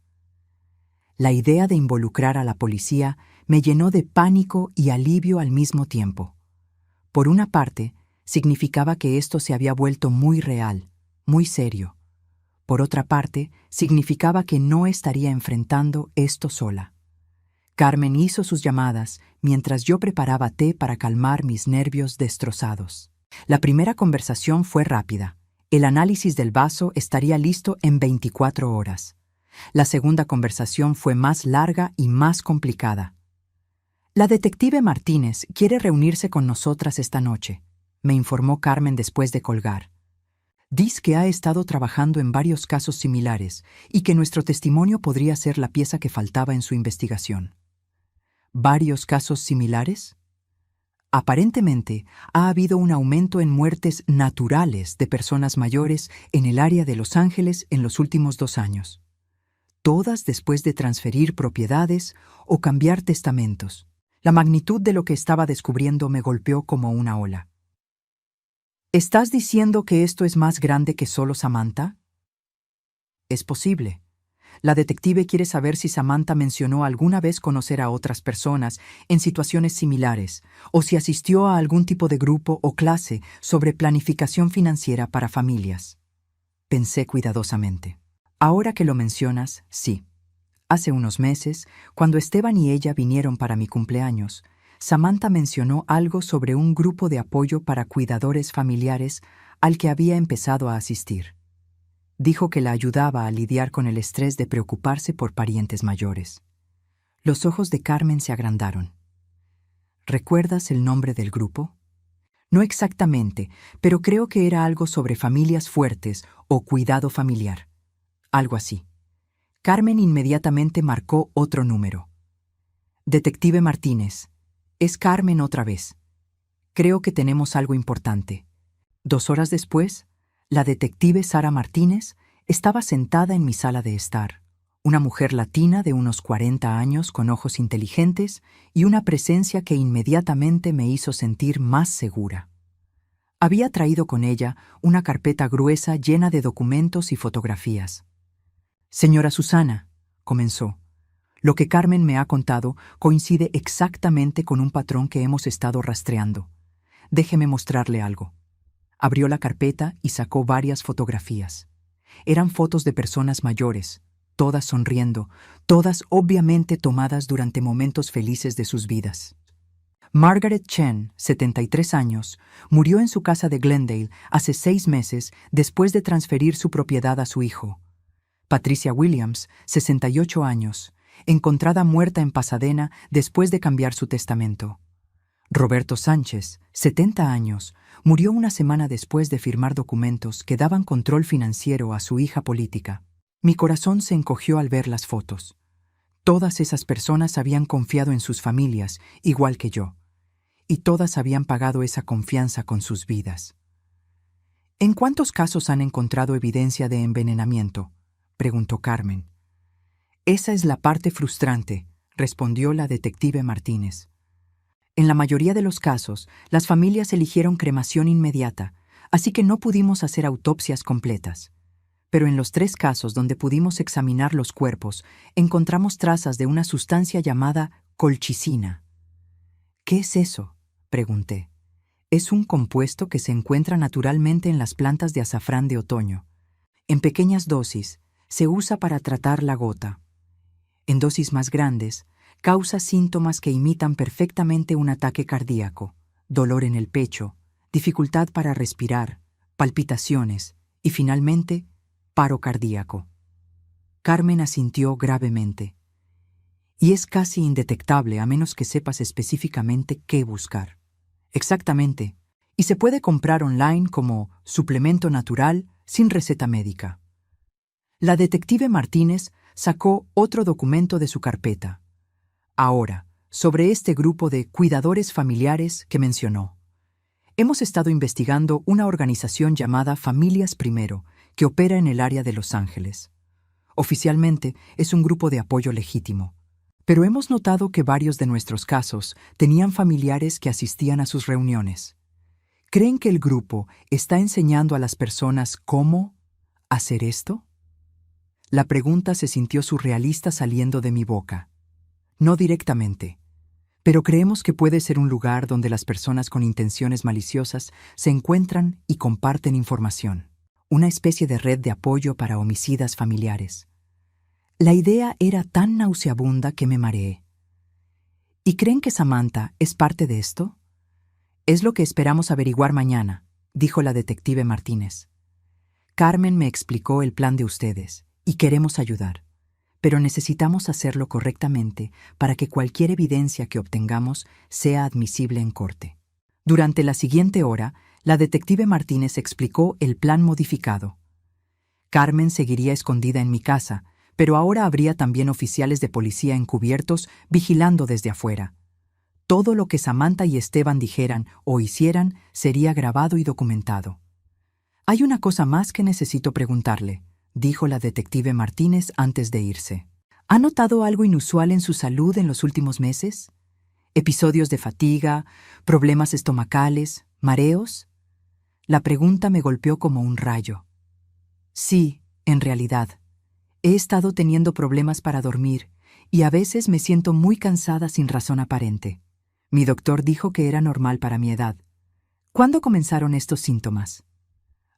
La idea de involucrar a la policía me llenó de pánico y alivio al mismo tiempo. Por una parte, significaba que esto se había vuelto muy real, muy serio. Por otra parte, significaba que no estaría enfrentando esto sola. Carmen hizo sus llamadas mientras yo preparaba té para calmar mis nervios destrozados. La primera conversación fue rápida. El análisis del vaso estaría listo en 24 horas. La segunda conversación fue más larga y más complicada. La detective Martínez quiere reunirse con nosotras esta noche, me informó Carmen después de colgar. Dice que ha estado trabajando en varios casos similares y que nuestro testimonio podría ser la pieza que faltaba en su investigación. ¿Varios casos similares? Aparentemente, ha habido un aumento en muertes naturales de personas mayores en el área de Los Ángeles en los últimos 2 años. Todas después de transferir propiedades o cambiar testamentos. La magnitud de lo que estaba descubriendo me golpeó como una ola. ¿Estás diciendo que esto es más grande que solo Samantha? Es posible. La detective quiere saber si Samantha mencionó alguna vez conocer a otras personas en situaciones similares o si asistió a algún tipo de grupo o clase sobre planificación financiera para familias. Pensé cuidadosamente. Ahora que lo mencionas, sí. Hace unos meses, cuando Esteban y ella vinieron para mi cumpleaños, Samantha mencionó algo sobre un grupo de apoyo para cuidadores familiares al que había empezado a asistir. Dijo que la ayudaba a lidiar con el estrés de preocuparse por parientes mayores. Los ojos de Carmen se agrandaron. ¿Recuerdas el nombre del grupo? No exactamente, pero creo que era algo sobre familias fuertes o cuidado familiar. Algo así. Carmen inmediatamente marcó otro número. Detective Martínez, es Carmen otra vez. Creo que tenemos algo importante. 2 horas después, la detective Sara Martínez estaba sentada en mi sala de estar, una mujer latina de unos 40 años con ojos inteligentes y una presencia que inmediatamente me hizo sentir más segura. Había traído con ella una carpeta gruesa llena de documentos y fotografías. Señora Susana, comenzó, lo que Carmen me ha contado coincide exactamente con un patrón que hemos estado rastreando. Déjeme mostrarle algo. Abrió la carpeta y sacó varias fotografías. Eran fotos de personas mayores, todas sonriendo, todas obviamente tomadas durante momentos felices de sus vidas. Margaret Chen, 73 años, murió en su casa de Glendale hace 6 meses después de transferir su propiedad a su hijo. Patricia Williams, 68 años, encontrada muerta en Pasadena después de cambiar su testamento. Roberto Sánchez, 70 años, murió una semana después de firmar documentos que daban control financiero a su hija política. Mi corazón se encogió al ver las fotos. Todas esas personas habían confiado en sus familias, igual que yo, y todas habían pagado esa confianza con sus vidas. ¿En cuántos casos han encontrado evidencia de envenenamiento?, preguntó Carmen. Esa es la parte frustrante, respondió la detective Martínez. En la mayoría de los casos, las familias eligieron cremación inmediata, así que no pudimos hacer autopsias completas. Pero en los 3 casos donde pudimos examinar los cuerpos, encontramos trazas de una sustancia llamada colchicina. ¿Qué es eso?, pregunté. Es un compuesto que se encuentra naturalmente en las plantas de azafrán de otoño. En pequeñas dosis, se usa para tratar la gota. En dosis más grandes, causa síntomas que imitan perfectamente un ataque cardíaco, dolor en el pecho, dificultad para respirar, palpitaciones y, finalmente, paro cardíaco. Carmen asintió gravemente. Y es casi indetectable a menos que sepas específicamente qué buscar. Exactamente. Y se puede comprar online como suplemento natural sin receta médica. La detective Martínez sacó otro documento de su carpeta. Ahora, sobre este grupo de cuidadores familiares que mencionó. Hemos estado investigando una organización llamada Familias Primero, que opera en el área de Los Ángeles. Oficialmente, es un grupo de apoyo legítimo. Pero hemos notado que varios de nuestros casos tenían familiares que asistían a sus reuniones. ¿Creen que el grupo está enseñando a las personas cómo hacer esto? La pregunta se sintió surrealista saliendo de mi boca. No directamente, pero creemos que puede ser un lugar donde las personas con intenciones maliciosas se encuentran y comparten información. Una especie de red de apoyo para homicidas familiares. La idea era tan nauseabunda que me mareé. ¿Y creen que Samantha es parte de esto? Es lo que esperamos averiguar mañana, dijo la detective Martínez. Carmen me explicó el plan de ustedes y queremos ayudar, pero necesitamos hacerlo correctamente para que cualquier evidencia que obtengamos sea admisible en corte. Durante la siguiente hora, la detective Martínez explicó el plan modificado. Carmen seguiría escondida en mi casa, pero ahora habría también oficiales de policía encubiertos vigilando desde afuera. Todo lo que Samantha y Esteban dijeran o hicieran sería grabado y documentado. Hay una cosa más que necesito preguntarle, dijo la detective Martínez antes de irse. ¿Ha notado algo inusual en su salud en los últimos meses? ¿Episodios de fatiga, problemas estomacales, mareos? La pregunta me golpeó como un rayo. Sí, en realidad. He estado teniendo problemas para dormir y a veces me siento muy cansada sin razón aparente. Mi doctor dijo que era normal para mi edad. ¿Cuándo comenzaron estos síntomas?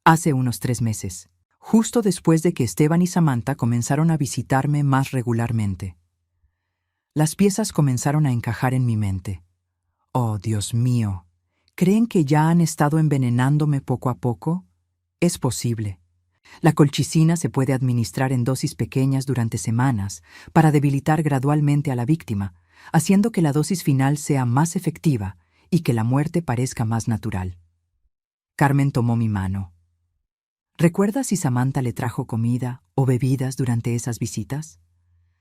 Hace unos 3 meses, justo después de que Esteban y Samantha comenzaron a visitarme más regularmente. Las piezas comenzaron a encajar en mi mente. Oh, Dios mío, ¿creen que ya han estado envenenándome poco a poco? Es posible. La colchicina se puede administrar en dosis pequeñas durante semanas para debilitar gradualmente a la víctima, haciendo que la dosis final sea más efectiva y que la muerte parezca más natural. Carmen tomó mi mano. ¿Recuerdas si Samantha le trajo comida o bebidas durante esas visitas?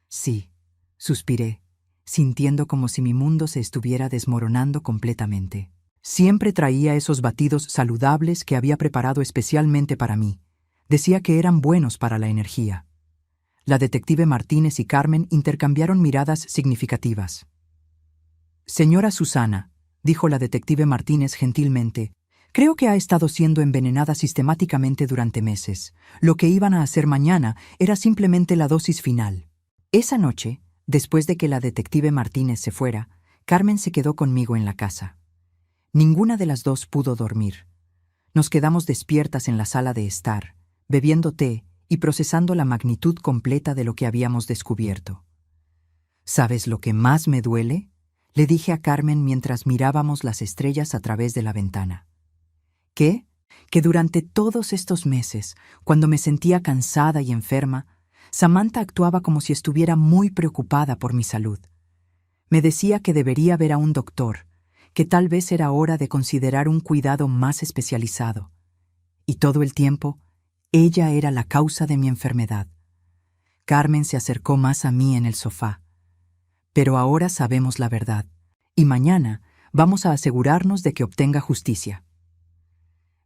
Sí, suspiré, sintiendo como si mi mundo se estuviera desmoronando completamente. Siempre traía esos batidos saludables que había preparado especialmente para mí. Decía que eran buenos para la energía. La detective Martínez y Carmen intercambiaron miradas significativas. Señora Susana, dijo la detective Martínez gentilmente, creo que ha estado siendo envenenada sistemáticamente durante meses. Lo que iban a hacer mañana era simplemente la dosis final. Esa noche, después de que la detective Martínez se fuera, Carmen se quedó conmigo en la casa. Ninguna de las dos pudo dormir. Nos quedamos despiertas en la sala de estar, bebiendo té y procesando la magnitud completa de lo que habíamos descubierto. ¿Sabes lo que más me duele?, le dije a Carmen mientras mirábamos las estrellas a través de la ventana. ¿Qué? Que durante todos estos meses, cuando me sentía cansada y enferma, Samantha actuaba como si estuviera muy preocupada por mi salud. Me decía que debería ver a un doctor, que tal vez era hora de considerar un cuidado más especializado. Y todo el tiempo, ella era la causa de mi enfermedad. Carmen se acercó más a mí en el sofá. Pero ahora sabemos la verdad, y mañana vamos a asegurarnos de que obtenga justicia.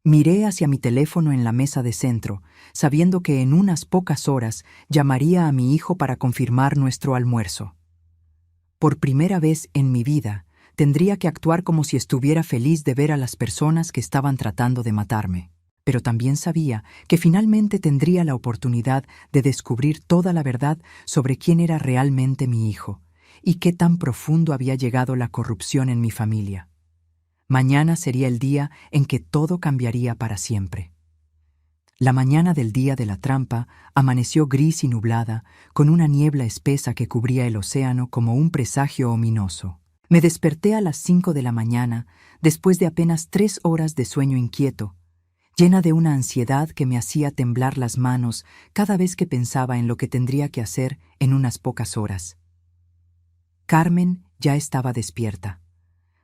Miré hacia mi teléfono en la mesa de centro, sabiendo que en unas pocas horas llamaría a mi hijo para confirmar nuestro almuerzo. Por primera vez en mi vida, tendría que actuar como si estuviera feliz de ver a las personas que estaban tratando de matarme. Pero también sabía que finalmente tendría la oportunidad de descubrir toda la verdad sobre quién era realmente mi hijo y qué tan profundo había llegado la corrupción en mi familia. Mañana sería el día en que todo cambiaría para siempre. La mañana del día de la trampa amaneció gris y nublada, con una niebla espesa que cubría el océano como un presagio ominoso. Me desperté a las 5 de la mañana, después de apenas 3 horas de sueño inquieto, llena de una ansiedad que me hacía temblar las manos cada vez que pensaba en lo que tendría que hacer en unas pocas horas. Carmen ya estaba despierta,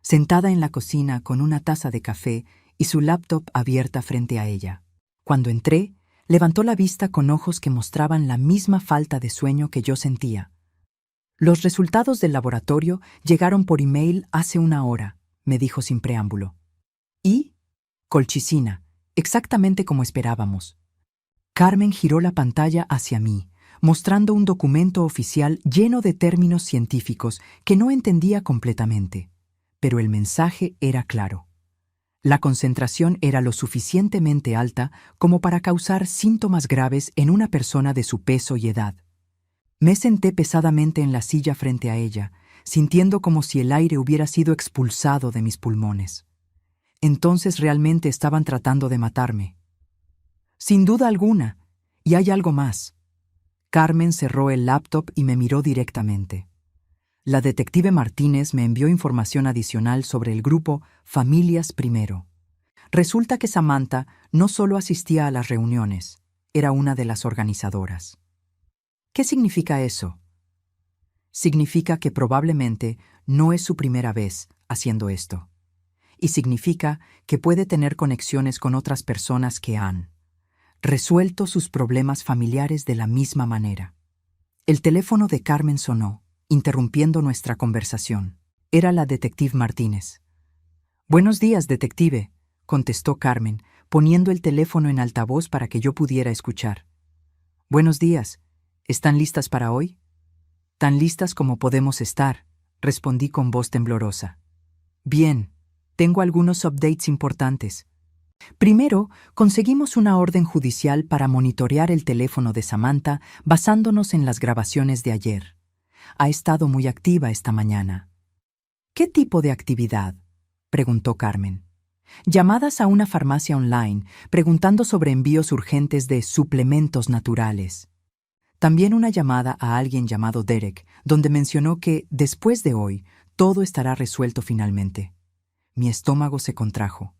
sentada en la cocina con una taza de café y su laptop abierta frente a ella. Cuando entré, levantó la vista con ojos que mostraban la misma falta de sueño que yo sentía. Los resultados del laboratorio llegaron por email hace 1 hora, me dijo sin preámbulo. Y colchicina, exactamente como esperábamos. Carmen giró la pantalla hacia mí, mostrando un documento oficial lleno de términos científicos que no entendía completamente. Pero el mensaje era claro. La concentración era lo suficientemente alta como para causar síntomas graves en una persona de su peso y edad. Me senté pesadamente en la silla frente a ella, sintiendo como si el aire hubiera sido expulsado de mis pulmones. Entonces realmente estaban tratando de matarme. Sin duda alguna, y hay algo más. Carmen cerró el laptop y me miró directamente. La detective Martínez me envió información adicional sobre el grupo Familias Primero. Resulta que Samantha no solo asistía a las reuniones, era una de las organizadoras. ¿Qué significa eso? Significa que probablemente no es su primera vez haciendo esto. Y significa que puede tener conexiones con otras personas que han resuelto sus problemas familiares de la misma manera. El teléfono de Carmen sonó, interrumpiendo nuestra conversación. Era la detective Martínez. «Buenos días, detective», contestó Carmen, poniendo el teléfono en altavoz para que yo pudiera escuchar. «Buenos días. ¿Están listas para hoy?» «Tan listas como podemos estar», respondí con voz temblorosa. «Bien, tengo algunos updates importantes. Primero, conseguimos una orden judicial para monitorear el teléfono de Samantha basándonos en las grabaciones de ayer. Ha estado muy activa esta mañana». «¿Qué tipo de actividad?», preguntó Carmen. «Llamadas a una farmacia online preguntando sobre envíos urgentes de suplementos naturales. También una llamada a alguien llamado Derek, donde mencionó que, después de hoy, todo estará resuelto finalmente». Mi estómago se contrajo.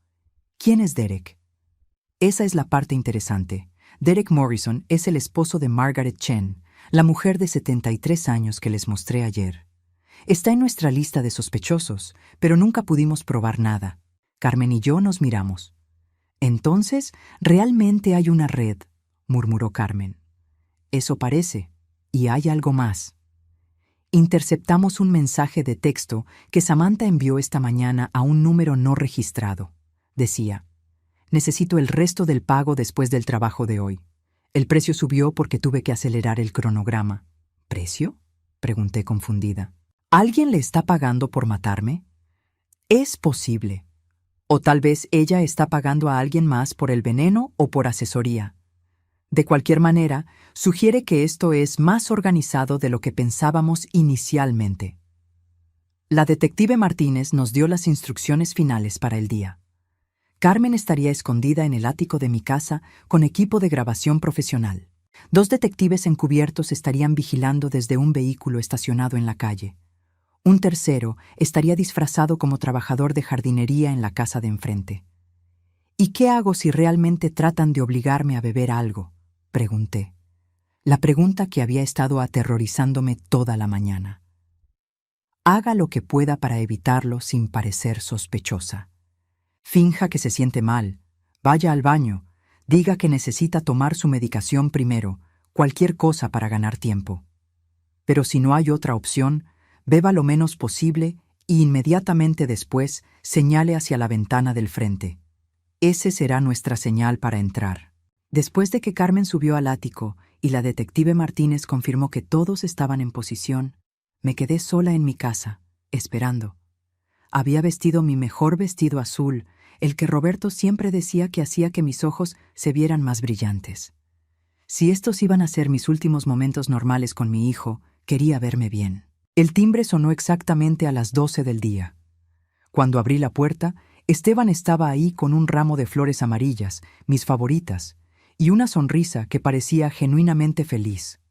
¿Quién es Derek? Esa es la parte interesante. Derek Morrison es el esposo de Margaret Chen, la mujer de 73 años que les mostré ayer. Está en nuestra lista de sospechosos, pero nunca pudimos probar nada. Carmen y yo nos miramos. «Entonces, realmente hay una red», murmuró Carmen. «Eso parece, y hay algo más». Interceptamos un mensaje de texto que Samantha envió esta mañana a un número no registrado. Decía: «Necesito el resto del pago después del trabajo de hoy. El precio subió porque tuve que acelerar el cronograma». «¿Precio?», pregunté confundida. ¿Alguien le está pagando por matarme? Es posible. O tal vez ella está pagando a alguien más por el veneno o por asesoría. De cualquier manera, sugiere que esto es más organizado de lo que pensábamos inicialmente. La detective Martínez nos dio las instrucciones finales para el día. Carmen estaría escondida en el ático de mi casa con equipo de grabación profesional. 2 detectives encubiertos estarían vigilando desde un vehículo estacionado en la calle. Un tercero estaría disfrazado como trabajador de jardinería en la casa de enfrente. «¿Y qué hago si realmente tratan de obligarme a beber algo?», pregunté. La pregunta que había estado aterrorizándome toda la mañana. Haga lo que pueda para evitarlo sin parecer sospechosa. Finja que se siente mal, vaya al baño, diga que necesita tomar su medicación primero, cualquier cosa para ganar tiempo. Pero si no hay otra opción, beba lo menos posible y inmediatamente después señale hacia la ventana del frente. Ese será nuestra señal para entrar. Después de que Carmen subió al ático y la detective Martínez confirmó que todos estaban en posición, me quedé sola en mi casa, esperando. Había vestido mi mejor vestido azul, el que Roberto siempre decía que hacía que mis ojos se vieran más brillantes. Si estos iban a ser mis últimos momentos normales con mi hijo, quería verme bien. El timbre sonó exactamente a las 12 del día. Cuando abrí la puerta, Esteban estaba ahí con un ramo de flores amarillas, mis favoritas, y una sonrisa que parecía genuinamente feliz.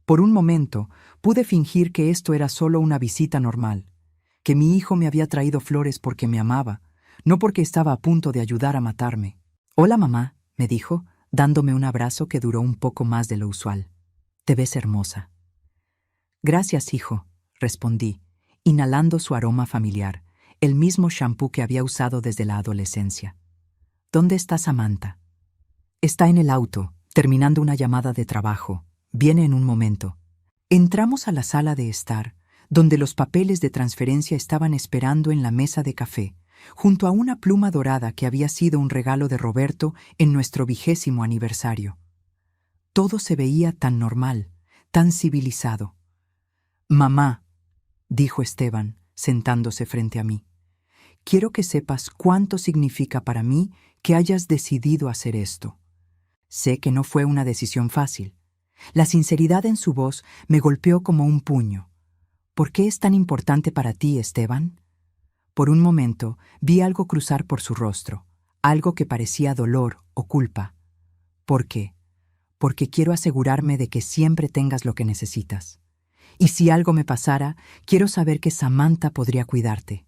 Por un momento, pude fingir que esto era solo una visita normal, que mi hijo me había traído flores porque me amaba, no porque estaba a punto de ayudar a matarme. «Hola, mamá», me dijo, dándome un abrazo que duró un poco más de lo usual. «Te ves hermosa». «Gracias, hijo», respondí, inhalando su aroma familiar, el mismo shampoo que había usado desde la adolescencia. «¿Dónde está Samantha?» «Está en el auto, terminando una llamada de trabajo. Viene en un momento». Entramos a la sala de estar, donde los papeles de transferencia estaban esperando en la mesa de café, junto a una pluma dorada que había sido un regalo de Roberto en nuestro 20º aniversario. Todo se veía tan normal, tan civilizado. «Mamá», dijo Esteban, sentándose frente a mí, quiero que sepas cuánto significa para mí que hayas decidido hacer esto. Sé que no fue una decisión fácil. La sinceridad en su voz me golpeó como un puño. ¿Por qué es tan importante para ti, Esteban? Por un momento vi algo cruzar por su rostro, algo que parecía dolor o culpa. ¿Por qué? Porque quiero asegurarme de que siempre tengas lo que necesitas. Y si algo me pasara, quiero saber que Samantha podría cuidarte.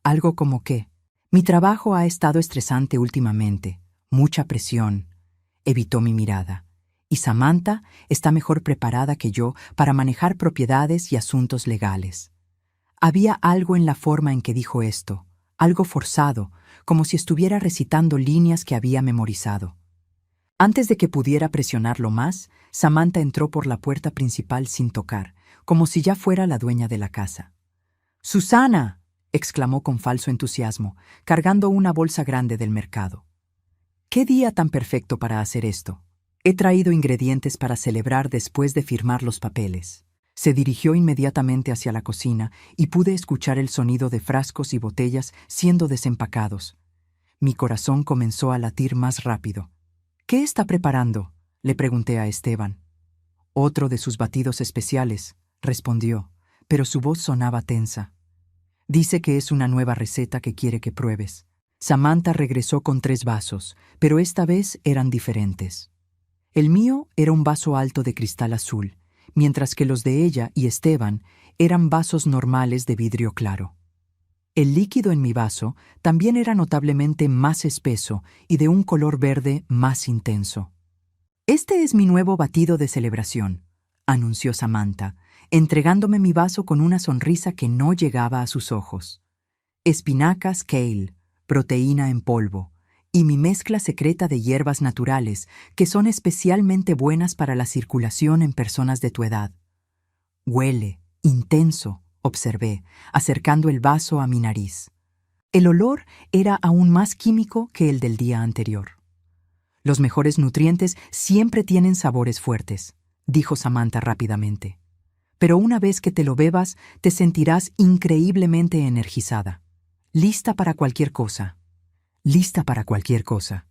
Algo como que, mi trabajo ha estado estresante últimamente, mucha presión. Evitó mi mirada. Y Samantha está mejor preparada que yo para manejar propiedades y asuntos legales. Había algo en la forma en que dijo esto, algo forzado, como si estuviera recitando líneas que había memorizado. Antes de que pudiera presionarlo más, Samantha entró por la puerta principal sin tocar, como si ya fuera la dueña de la casa. ¡Susana!, exclamó con falso entusiasmo, cargando una bolsa grande del mercado. ¿Qué día tan perfecto para hacer esto? He traído ingredientes para celebrar después de firmar los papeles. Se dirigió inmediatamente hacia la cocina y pude escuchar el sonido de frascos y botellas siendo desempacados. Mi corazón comenzó a latir más rápido. ¿Qué está preparando?, le pregunté a Esteban. Otro de sus batidos especiales, respondió, pero su voz sonaba tensa. Dice que es una nueva receta que quiere que pruebes. Samantha regresó con 3 vasos, pero esta vez eran diferentes. El mío era un vaso alto de cristal azul, mientras que los de ella y Esteban eran vasos normales de vidrio claro. El líquido en mi vaso también era notablemente más espeso y de un color verde más intenso. «Este es mi nuevo batido de celebración», anunció Samantha, entregándome mi vaso con una sonrisa que no llegaba a sus ojos. Espinacas kale, proteína en polvo, y mi mezcla secreta de hierbas naturales que son especialmente buenas para la circulación en personas de tu edad. Huele, intenso, observé, acercando el vaso a mi nariz. El olor era aún más químico que el del día anterior. Los mejores nutrientes siempre tienen sabores fuertes, dijo Samantha rápidamente. Pero una vez que te lo bebas, te sentirás increíblemente energizada. Lista para cualquier cosa. Lista para cualquier cosa.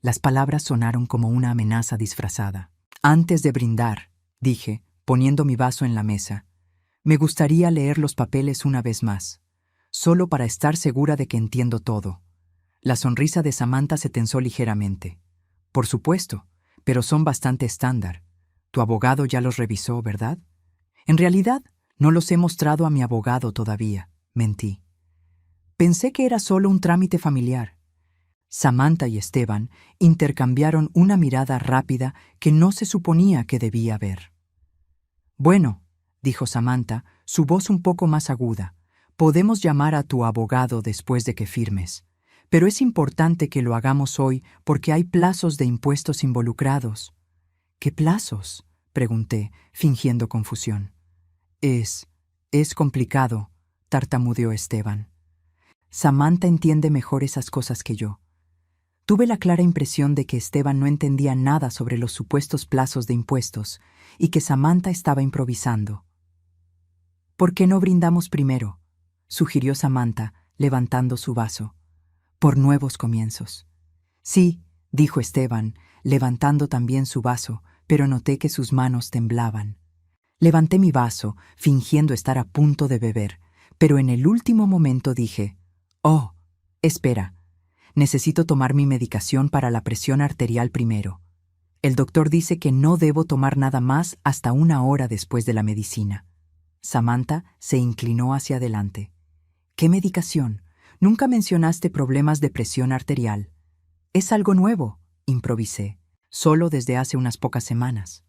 Las palabras sonaron como una amenaza disfrazada. Antes de brindar, dije, poniendo mi vaso en la mesa, me gustaría leer los papeles una vez más, solo para estar segura de que entiendo todo. La sonrisa de Samantha se tensó ligeramente. Por supuesto, pero son bastante estándar. Tu abogado ya los revisó, ¿verdad? En realidad, no los he mostrado a mi abogado todavía, mentí. Pensé que era solo un trámite familiar. Samantha y Esteban intercambiaron una mirada rápida que no se suponía que debía haber. Bueno, dijo Samantha, su voz un poco más aguda, podemos llamar a tu abogado después de que firmes, pero es importante que lo hagamos hoy porque hay plazos de impuestos involucrados. ¿Qué plazos?, pregunté, fingiendo confusión. Es complicado, tartamudeó Esteban. Samantha entiende mejor esas cosas que yo. Tuve la clara impresión de que Esteban no entendía nada sobre los supuestos plazos de impuestos y que Samantha estaba improvisando. «¿Por qué no brindamos primero?», sugirió Samantha, levantando su vaso. «Por nuevos comienzos». «Sí», dijo Esteban, levantando también su vaso, pero noté que sus manos temblaban. Levanté mi vaso, fingiendo estar a punto de beber, pero en el último momento dije, «Oh, espera, necesito tomar mi medicación para la presión arterial primero. El doctor dice que no debo tomar nada más hasta 1 hora después de la medicina». Samantha se inclinó hacia adelante. «¿Qué medicación? Nunca mencionaste problemas de presión arterial». «Es algo nuevo», improvisé, «solo desde hace unas pocas semanas».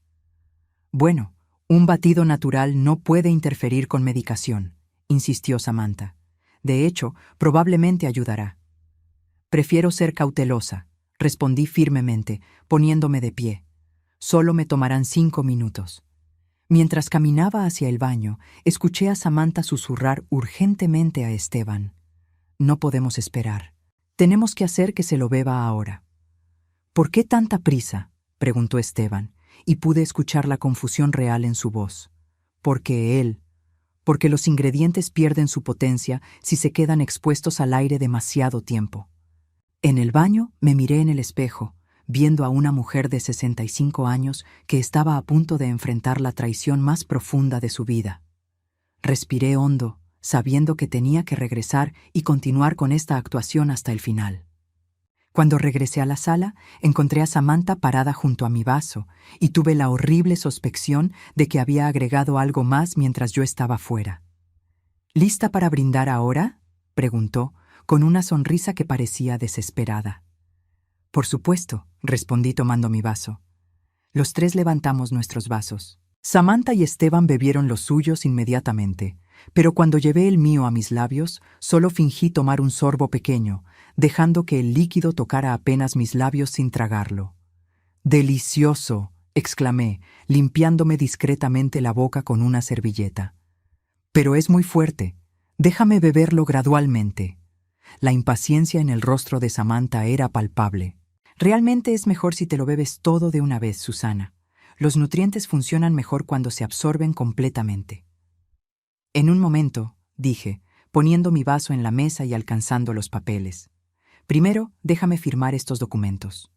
«Bueno, un batido natural no puede interferir con medicación», insistió Samantha. «De hecho, probablemente ayudará». «Prefiero ser cautelosa», respondí firmemente, poniéndome de pie. «Solo me tomarán 5 minutos». Mientras caminaba hacia el baño, escuché a Samantha susurrar urgentemente a Esteban. «No podemos esperar. Tenemos que hacer que se lo beba ahora». «¿Por qué tanta prisa?», preguntó Esteban, y pude escuchar la confusión real en su voz. «Porque él porque los ingredientes pierden su potencia si se quedan expuestos al aire demasiado tiempo. En el baño me miré en el espejo, viendo a una mujer de 65 años que estaba a punto de enfrentar la traición más profunda de su vida. Respiré hondo, sabiendo que tenía que regresar y continuar con esta actuación hasta el final. Cuando regresé a la sala, encontré a Samantha parada junto a mi vaso y tuve la horrible sospección de que había agregado algo más mientras yo estaba fuera. ¿Lista para brindar ahora?, preguntó, con una sonrisa que parecía desesperada. Por supuesto, respondí tomando mi vaso. Los tres levantamos nuestros vasos. Samantha y Esteban bebieron los suyos inmediatamente, pero cuando llevé el mío a mis labios, solo fingí tomar un sorbo pequeño, dejando que el líquido tocara apenas mis labios sin tragarlo. ¡Delicioso!, exclamé, limpiándome discretamente la boca con una servilleta. Pero es muy fuerte. Déjame beberlo gradualmente. La impaciencia en el rostro de Samantha era palpable. Realmente es mejor si te lo bebes todo de una vez, Susana. Los nutrientes funcionan mejor cuando se absorben completamente. En un momento, dije, poniendo mi vaso en la mesa y alcanzando los papeles. Primero, déjame firmar estos documentos.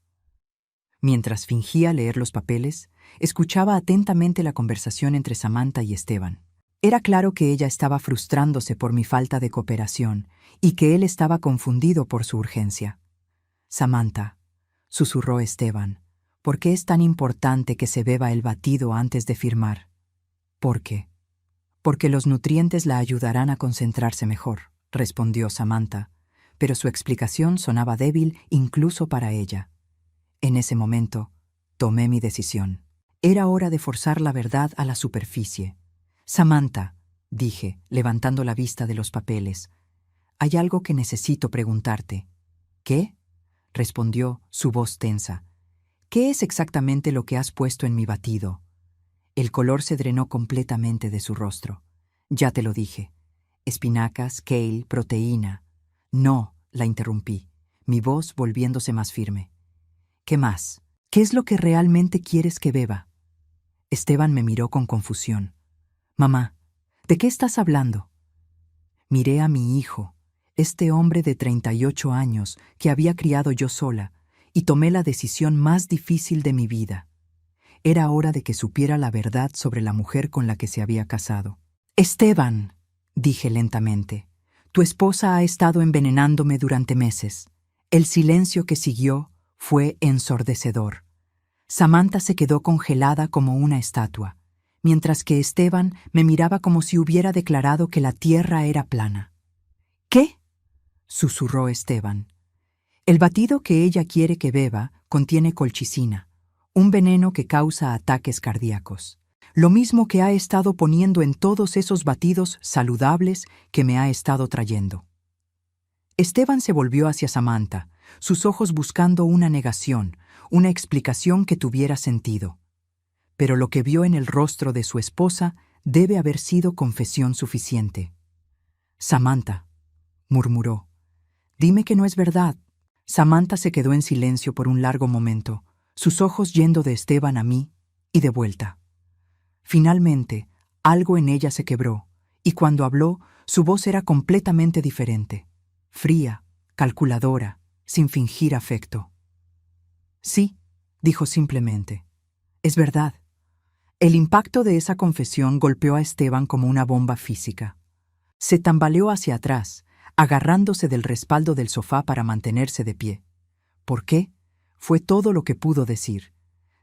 Mientras fingía leer los papeles, escuchaba atentamente la conversación entre Samantha y Esteban. Era claro que ella estaba frustrándose por mi falta de cooperación y que él estaba confundido por su urgencia. Samantha, susurró Esteban, ¿por qué es tan importante que se beba el batido antes de firmar? ¿Por qué? Porque los nutrientes la ayudarán a concentrarse mejor, respondió Samantha, pero su explicación sonaba débil incluso para ella. En ese momento, tomé mi decisión. Era hora de forzar la verdad a la superficie. Samantha, dije, levantando la vista de los papeles, hay algo que necesito preguntarte. ¿Qué? Respondió, su voz tensa. ¿Qué es exactamente lo que has puesto en mi batido? El color se drenó completamente de su rostro. Ya te lo dije. Espinacas, kale, proteína. No, la interrumpí, mi voz volviéndose más firme. ¿Qué más? ¿Qué es lo que realmente quieres que beba? Esteban me miró con confusión. Mamá, ¿de qué estás hablando? Miré a mi hijo, este hombre de 38 años que había criado yo sola, y tomé la decisión más difícil de mi vida. Era hora de que supiera la verdad sobre la mujer con la que se había casado. Esteban, dije lentamente, tu esposa ha estado envenenándome durante meses. El silencio que siguió fue ensordecedor. Samantha se quedó congelada como una estatua, mientras que Esteban me miraba como si hubiera declarado que la tierra era plana. ¿Qué? Susurró Esteban. El batido que ella quiere que beba contiene colchicina, un veneno que causa ataques cardíacos. Lo mismo que ha estado poniendo en todos esos batidos saludables que me ha estado trayendo. Esteban se volvió hacia Samantha, sus ojos buscando una negación, una explicación que tuviera sentido. Pero lo que vio en el rostro de su esposa debe haber sido confesión suficiente. Samantha, murmuró, dime que no es verdad. Samantha se quedó en silencio por un largo momento, sus ojos yendo de Esteban a mí y de vuelta. Finalmente, algo en ella se quebró, y cuando habló, su voz era completamente diferente, fría, calculadora, sin fingir afecto. Sí, dijo simplemente, es verdad. El impacto de esa confesión golpeó a Esteban como una bomba física. Se tambaleó hacia atrás, agarrándose del respaldo del sofá para mantenerse de pie. ¿Por qué? Fue todo lo que pudo decir.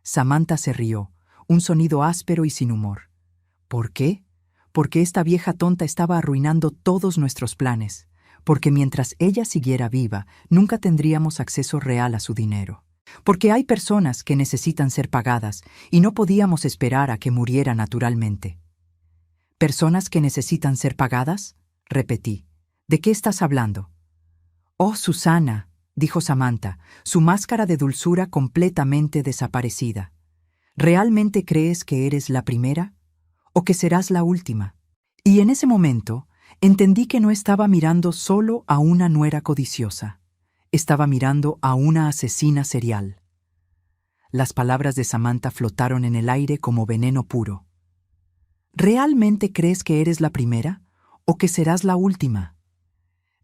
Samantha se rió, un sonido áspero y sin humor. ¿Por qué? Porque esta vieja tonta estaba arruinando todos nuestros planes, porque mientras ella siguiera viva, nunca tendríamos acceso real a su dinero. Porque hay personas que necesitan ser pagadas y no podíamos esperar a que muriera naturalmente. ¿Personas que necesitan ser pagadas? Repetí. ¿De qué estás hablando? Oh, Susana, dijo Samantha, su máscara de dulzura completamente desaparecida. ¿Realmente crees que eres la primera? ¿O que serás la última? Y en ese momento, entendí que no estaba mirando solo a una nuera codiciosa. Estaba mirando a una asesina serial. Las palabras de Samantha flotaron en el aire como veneno puro. ¿Realmente crees que eres la primera o que serás la última?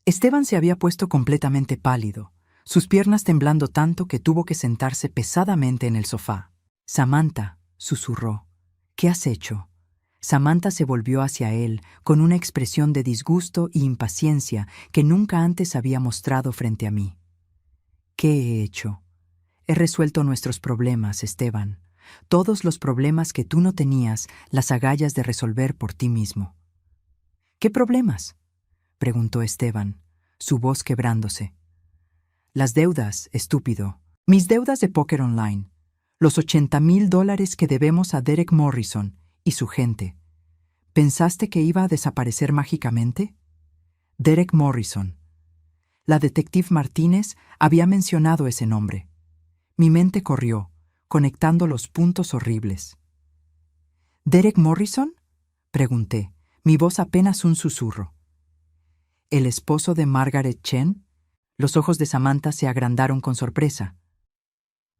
Esteban se había puesto completamente pálido, sus piernas temblando tanto que tuvo que sentarse pesadamente en el sofá. Samantha, susurró, ¿qué has hecho? Samantha se volvió hacia él con una expresión de disgusto y impaciencia que nunca antes había mostrado frente a mí. ¿Qué he hecho? He resuelto nuestros problemas, Esteban. Todos los problemas que tú no tenías, las agallas de resolver por ti mismo. ¿Qué problemas?, preguntó Esteban, su voz quebrándose. Las deudas, estúpido. Mis deudas de póker online. Los $80,000 que debemos a Derek Morrison y su gente. ¿Pensaste que iba a desaparecer mágicamente? Derek Morrison. La detective Martínez había mencionado ese nombre. Mi mente corrió, conectando los puntos horribles. ¿Derek Morrison?, pregunté, mi voz apenas un susurro. ¿El esposo de Margaret Chen? Los ojos de Samantha se agrandaron con sorpresa.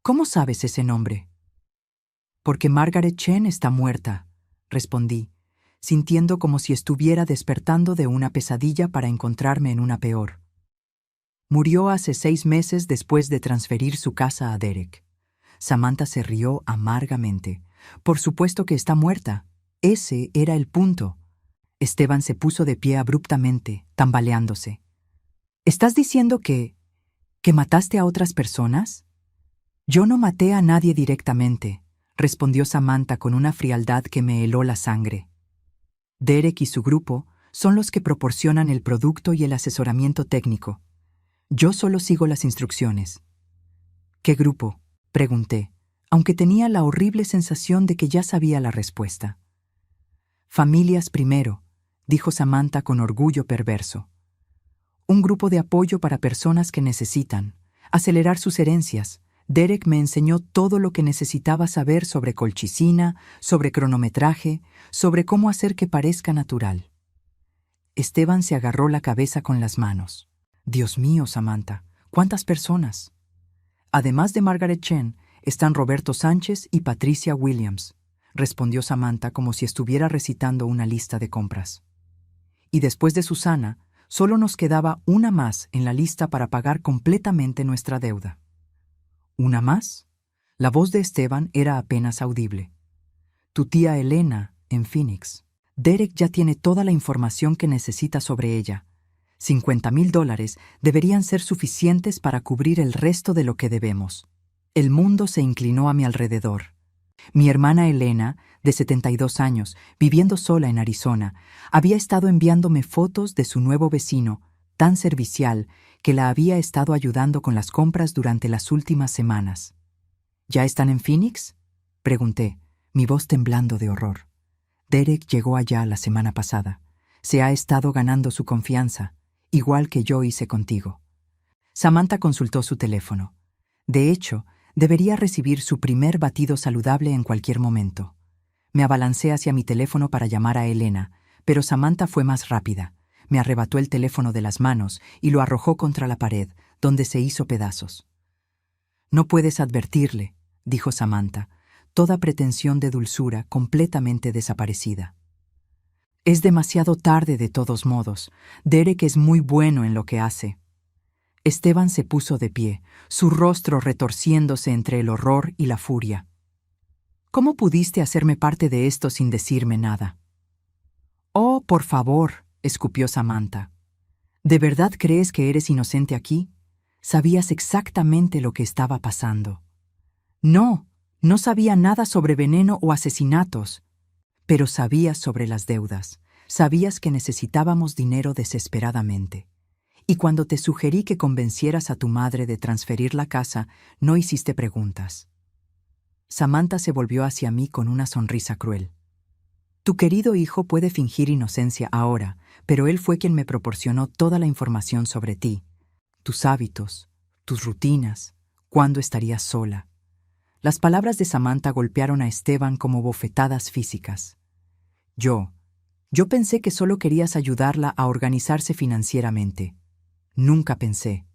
¿Cómo sabes ese nombre? Porque Margaret Chen está muerta, respondí, sintiendo como si estuviera despertando de una pesadilla para encontrarme en una peor. Murió hace 6 meses después de transferir su casa a Derek. Samantha se rió amargamente. Por supuesto que está muerta. Ese era el punto. Esteban se puso de pie abruptamente, tambaleándose. ¿Estás diciendo que mataste a otras personas? Yo no maté a nadie directamente, respondió Samantha con una frialdad que me heló la sangre. Derek y su grupo son los que proporcionan el producto y el asesoramiento técnico. Yo solo sigo las instrucciones. ¿Qué grupo?, pregunté, aunque tenía la horrible sensación de que ya sabía la respuesta. Familias Primero, dijo Samantha con orgullo perverso. Un grupo de apoyo para personas que necesitan acelerar sus herencias. Derek me enseñó todo lo que necesitaba saber sobre colchicina, sobre cronometraje, sobre cómo hacer que parezca natural. Esteban se agarró la cabeza con las manos. Dios mío, Samantha, ¿cuántas personas? Además de Margaret Chen, están Roberto Sánchez y Patricia Williams, respondió Samantha como si estuviera recitando una lista de compras. Y después de Susana, solo nos quedaba una más en la lista para pagar completamente nuestra deuda. ¿Una más? La voz de Esteban era apenas audible. Tu tía Elena, en Phoenix. Derek ya tiene toda la información que necesita sobre ella. $50,000 deberían ser suficientes para cubrir el resto de lo que debemos. El mundo se inclinó a mi alrededor. Mi hermana Elena, de 72 años, viviendo sola en Arizona, había estado enviándome fotos de su nuevo vecino, tan servicial que la había estado ayudando con las compras durante las últimas semanas. ¿Ya están en Phoenix?, pregunté, mi voz temblando de horror. Derek llegó allá la semana pasada. Se ha estado ganando su confianza, igual que yo hice contigo. Samantha consultó su teléfono. De hecho, debería recibir su primer batido saludable en cualquier momento. Me abalancé hacia mi teléfono para llamar a Elena, pero Samantha fue más rápida. Me arrebató el teléfono de las manos y lo arrojó contra la pared, donde se hizo pedazos. No puedes advertirle, dijo Samantha, toda pretensión de dulzura completamente desaparecida. Es demasiado tarde de todos modos. Derek es muy bueno en lo que hace. Esteban se puso de pie, su rostro retorciéndose entre el horror y la furia. ¿Cómo pudiste hacerme parte de esto sin decirme nada? Oh, por favor, escupió Samantha. ¿De verdad crees que eres inocente aquí? Sabías exactamente lo que estaba pasando. No, no sabía nada sobre veneno o asesinatos, pero sabías sobre las deudas. Sabías que necesitábamos dinero desesperadamente. Y cuando te sugerí que convencieras a tu madre de transferir la casa, no hiciste preguntas. Samantha se volvió hacia mí con una sonrisa cruel. Tu querido hijo puede fingir inocencia ahora, pero él fue quien me proporcionó toda la información sobre ti, tus hábitos, tus rutinas, cuándo estarías sola. Las palabras de Samantha golpearon a Esteban como bofetadas físicas. Yo pensé que solo querías ayudarla a organizarse financieramente. Nunca pensé.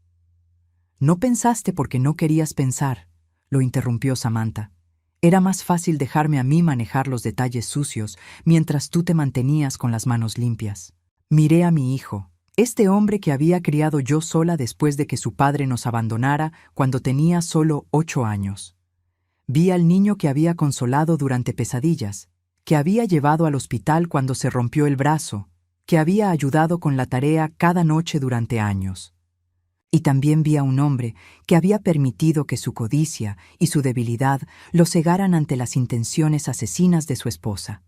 No pensaste porque no querías pensar, lo interrumpió Samantha. Era más fácil dejarme a mí manejar los detalles sucios mientras tú te mantenías con las manos limpias. Miré a mi hijo, este hombre que había criado yo sola después de que su padre nos abandonara cuando tenía solo 8 años. Vi al niño que había consolado durante pesadillas, que había llevado al hospital cuando se rompió el brazo, que había ayudado con la tarea cada noche durante años. Y también vi a un hombre que había permitido que su codicia y su debilidad lo cegaran ante las intenciones asesinas de su esposa.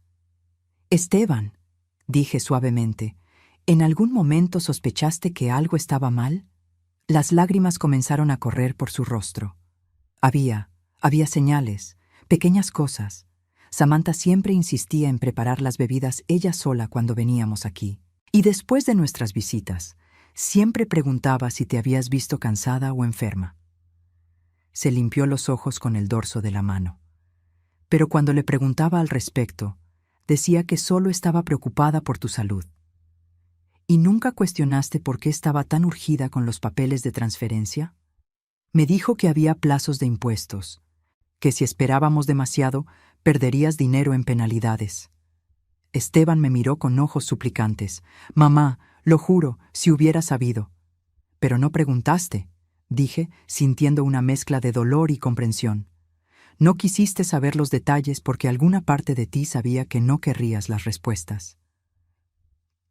«Esteban», dije suavemente, «¿en algún momento sospechaste que algo estaba mal?» Las lágrimas comenzaron a correr por su rostro. Había señales, pequeñas cosas. Samantha siempre insistía en preparar las bebidas ella sola cuando veníamos aquí. Y después de nuestras visitas, siempre preguntaba si te habías visto cansada o enferma. Se limpió los ojos con el dorso de la mano. Pero cuando le preguntaba al respecto, decía que solo estaba preocupada por tu salud. ¿Y nunca cuestionaste por qué estaba tan urgida con los papeles de transferencia? Me dijo que había plazos de impuestos, que si esperábamos demasiado, perderías dinero en penalidades. Esteban me miró con ojos suplicantes. «Mamá, lo juro, si hubiera sabido». «Pero no preguntaste», dije, sintiendo una mezcla de dolor y comprensión. «No quisiste saber los detalles porque alguna parte de ti sabía que no querrías las respuestas».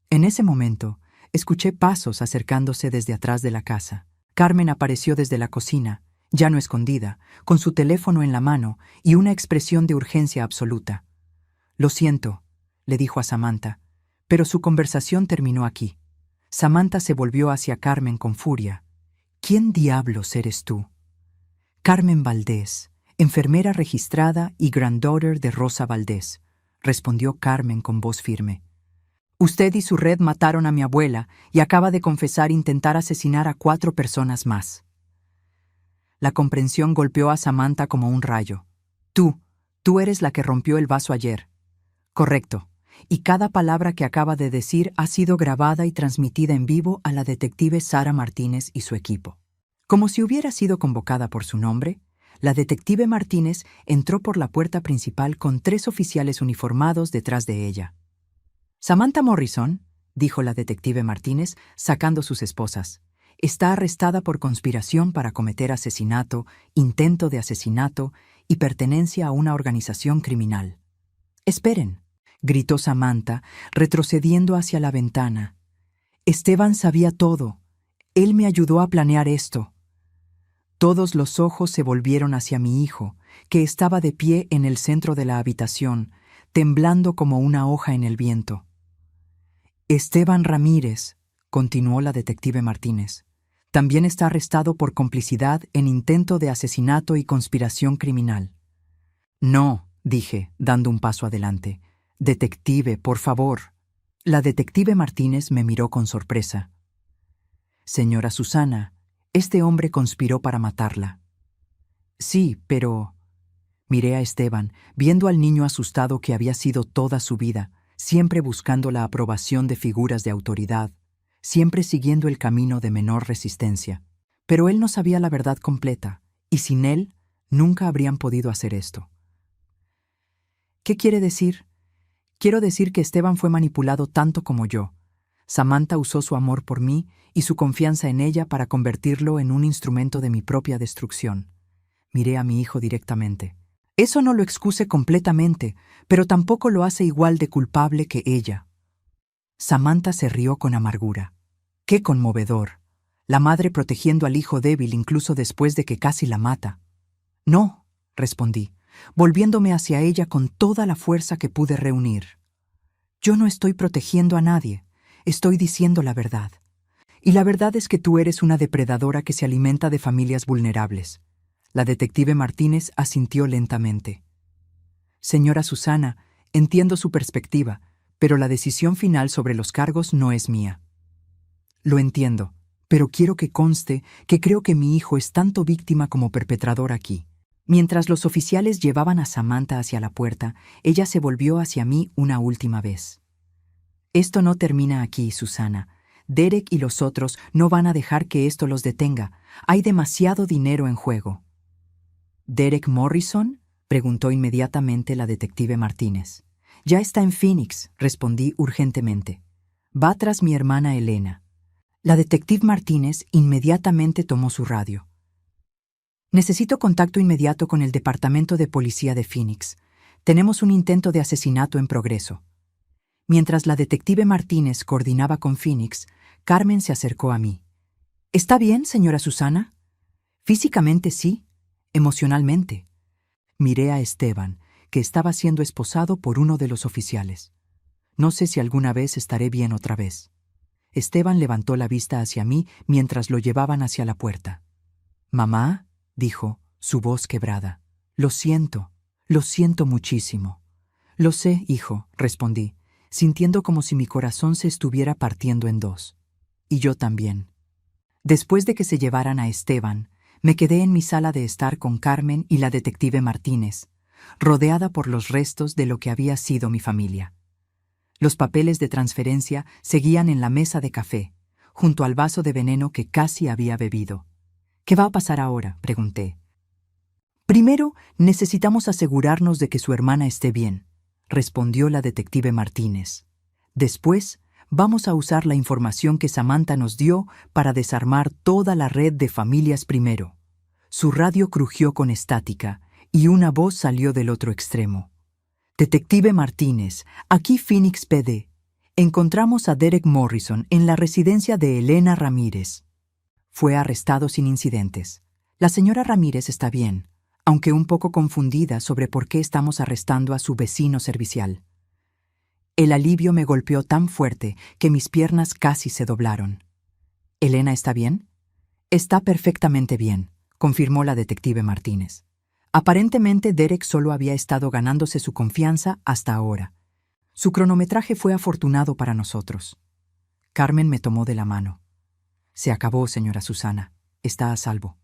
En ese momento, escuché pasos acercándose desde atrás de la casa. Carmen apareció desde la cocina, ya no escondida, con su teléfono en la mano y una expresión de urgencia absoluta. «Lo siento», le dijo a Samantha, pero su conversación terminó aquí. Samantha se volvió hacia Carmen con furia. «¿Quién diablos eres tú?» «Carmen Valdés, enfermera registrada y granddaughter de Rosa Valdés», respondió Carmen con voz firme. «Usted y su red mataron a mi abuela y acaba de confesar intentar asesinar a 4 personas más». La comprensión golpeó a Samantha como un rayo. Tú eres la que rompió el vaso ayer. Correcto. Y cada palabra que acaba de decir ha sido grabada y transmitida en vivo a la detective Sara Martínez y su equipo. Como si hubiera sido convocada por su nombre, la detective Martínez entró por la puerta principal con 3 oficiales uniformados detrás de ella. «Samantha Morrison», dijo la detective Martínez, sacando sus esposas, «está arrestada por conspiración para cometer asesinato, intento de asesinato y pertenencia a una organización criminal». «Esperen», gritó Samantha, retrocediendo hacia la ventana. «Esteban sabía todo. Él me ayudó a planear esto». Todos los ojos se volvieron hacia mi hijo, que estaba de pie en el centro de la habitación, temblando como una hoja en el viento. «Esteban Ramírez», continuó la detective Martínez, «también está arrestado por complicidad en intento de asesinato y conspiración criminal». «No», dije, dando un paso adelante. «Detective, por favor». La detective Martínez me miró con sorpresa. «Señora Susana, este hombre conspiró para matarla». «Sí, pero...» Miré a Esteban, viendo al niño asustado que había sido toda su vida, siempre buscando la aprobación de figuras de autoridad, siempre siguiendo el camino de menor resistencia. Pero él no sabía la verdad completa, y sin él nunca habrían podido hacer esto. «¿Qué quiere decir?» «Quiero decir que Esteban fue manipulado tanto como yo. Samantha usó su amor por mí y su confianza en ella para convertirlo en un instrumento de mi propia destrucción». Miré a mi hijo directamente. «Eso no lo excuse completamente, pero tampoco lo hace igual de culpable que ella». Samantha se rió con amargura. «Qué conmovedor. La madre protegiendo al hijo débil incluso después de que casi la mata». «No», respondí, volviéndome hacia ella con toda la fuerza que pude reunir. «Yo no estoy protegiendo a nadie, estoy diciendo la verdad. Y la verdad es que tú eres una depredadora que se alimenta de familias vulnerables». La detective Martínez asintió lentamente. «Señora Susana, entiendo su perspectiva, pero la decisión final sobre los cargos no es mía». «Lo entiendo, pero quiero que conste que creo que mi hijo es tanto víctima como perpetrador aquí». Mientras los oficiales llevaban a Samantha hacia la puerta, ella se volvió hacia mí una última vez. «Esto no termina aquí, Susana. Derek y los otros no van a dejar que esto los detenga. Hay demasiado dinero en juego». «¿Derek Morrison?», preguntó inmediatamente la detective Martínez. Ya está en Phoenix, respondí urgentemente. Va tras mi hermana Elena. La detective Martínez inmediatamente tomó su radio. Necesito contacto inmediato con el Departamento de Policía de Phoenix. Tenemos un intento de asesinato en progreso. Mientras la detective Martínez coordinaba con Phoenix, Carmen se acercó a mí. ¿Está bien, señora Susana? Físicamente sí, emocionalmente. Miré a Esteban, que estaba siendo esposado por uno de los oficiales. No sé si alguna vez estaré bien otra vez. Esteban levantó la vista hacia mí mientras lo llevaban hacia la puerta. «Mamá», dijo, su voz quebrada. Lo siento muchísimo». «Lo sé, hijo», respondí, sintiendo como si mi corazón se estuviera partiendo en dos. «Y yo también». Después de que se llevaran a Esteban, me quedé en mi sala de estar con Carmen y la detective Martínez, rodeada por los restos de lo que había sido mi familia. Los papeles de transferencia seguían en la mesa de café, junto al vaso de veneno que casi había bebido. «¿Qué va a pasar ahora?», pregunté. «Primero, necesitamos asegurarnos de que su hermana esté bien», respondió la detective Martínez. «Después, vamos a usar la información que Samantha nos dio para desarmar toda la red de familias primero». Su radio crujió con estática y una voz salió del otro extremo. «Detective Martínez, aquí Phoenix PD. Encontramos a Derek Morrison en la residencia de Elena Ramírez. Fue arrestado sin incidentes. La señora Ramírez está bien, aunque un poco confundida sobre por qué estamos arrestando a su vecino servicial». El alivio me golpeó tan fuerte que mis piernas casi se doblaron. «¿Elena está bien?» «Está perfectamente bien», confirmó la detective Martínez. Aparentemente Derek solo había estado ganándose su confianza hasta ahora. Su cronometraje fue afortunado para nosotros. Carmen me tomó de la mano. «Se acabó, señora Susana. Está a salvo».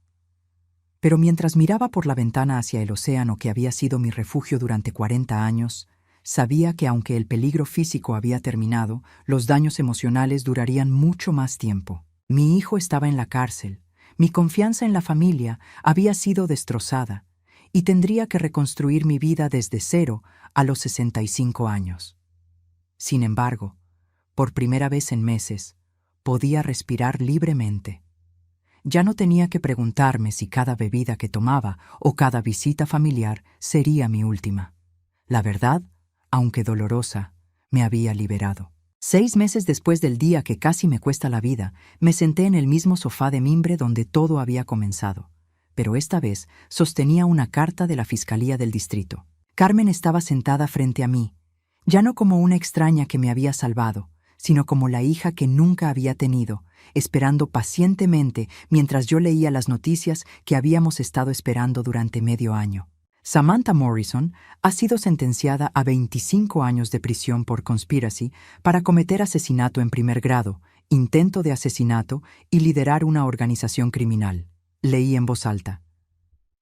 Pero mientras miraba por la ventana hacia el océano que había sido mi refugio durante 40 años, sabía que aunque el peligro físico había terminado, los daños emocionales durarían mucho más tiempo. Mi hijo estaba en la cárcel, mi confianza en la familia había sido destrozada, y tendría que reconstruir mi vida desde cero a los 65 años. Sin embargo, por primera vez en meses, podía respirar libremente. Ya no tenía que preguntarme si cada bebida que tomaba o cada visita familiar sería mi última. La verdad, aunque dolorosa, me había liberado. 6 meses después del día que casi me cuesta la vida, me senté en el mismo sofá de mimbre donde todo había comenzado. Pero esta vez sostenía una carta de la Fiscalía del Distrito. Carmen estaba sentada frente a mí, ya no como una extraña que me había salvado, sino como la hija que nunca había tenido, esperando pacientemente mientras yo leía las noticias que habíamos estado esperando durante medio año. Samantha Morrison ha sido sentenciada a 25 años de prisión por conspiracy para cometer asesinato en primer grado, intento de asesinato y liderar una organización criminal. Leí en voz alta.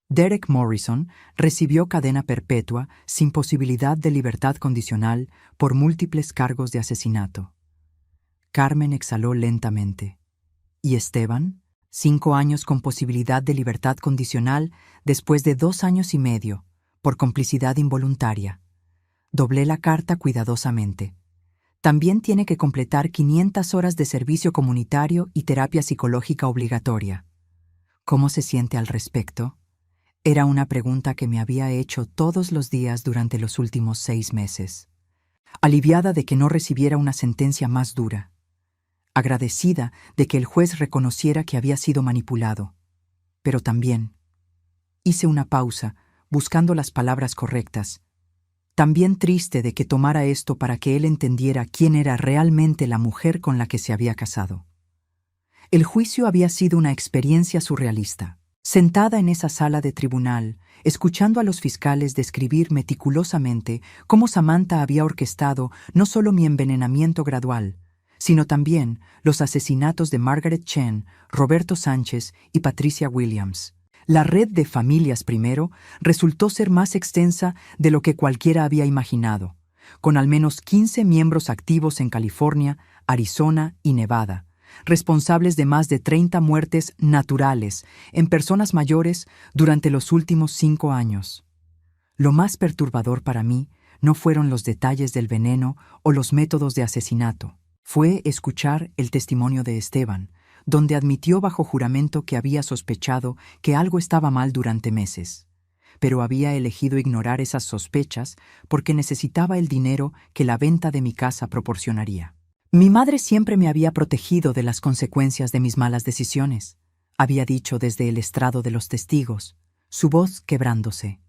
Derek Morrison recibió cadena perpetua sin posibilidad de libertad condicional por múltiples cargos de asesinato. Carmen exhaló lentamente. ¿Y Esteban? 5 años con posibilidad de libertad condicional después de 2 años y medio, por complicidad involuntaria. Doblé la carta cuidadosamente. También tiene que completar 500 horas de servicio comunitario y terapia psicológica obligatoria. ¿Cómo se siente al respecto? Era una pregunta que me había hecho todos los días durante los últimos 6 meses. Aliviada de que no recibiera una sentencia más dura. Agradecida de que el juez reconociera que había sido manipulado. Pero también hice una pausa, buscando las palabras correctas. También triste de que tomara esto para que él entendiera quién era realmente la mujer con la que se había casado. El juicio había sido una experiencia surrealista. Sentada en esa sala de tribunal, escuchando a los fiscales describir meticulosamente cómo Samantha había orquestado no solo mi envenenamiento gradual, sino también los asesinatos de Margaret Chen, Roberto Sánchez y Patricia Williams. La red de familias primero resultó ser más extensa de lo que cualquiera había imaginado, con al menos 15 miembros activos en California, Arizona y Nevada, responsables de más de 30 muertes naturales en personas mayores durante los últimos 5 años. Lo más perturbador para mí no fueron los detalles del veneno o los métodos de asesinato. Fue escuchar el testimonio de Esteban, donde admitió bajo juramento que había sospechado que algo estaba mal durante meses, pero había elegido ignorar esas sospechas porque necesitaba el dinero que la venta de mi casa proporcionaría. Mi madre siempre me había protegido de las consecuencias de mis malas decisiones, había dicho desde el estrado de los testigos, su voz quebrándose.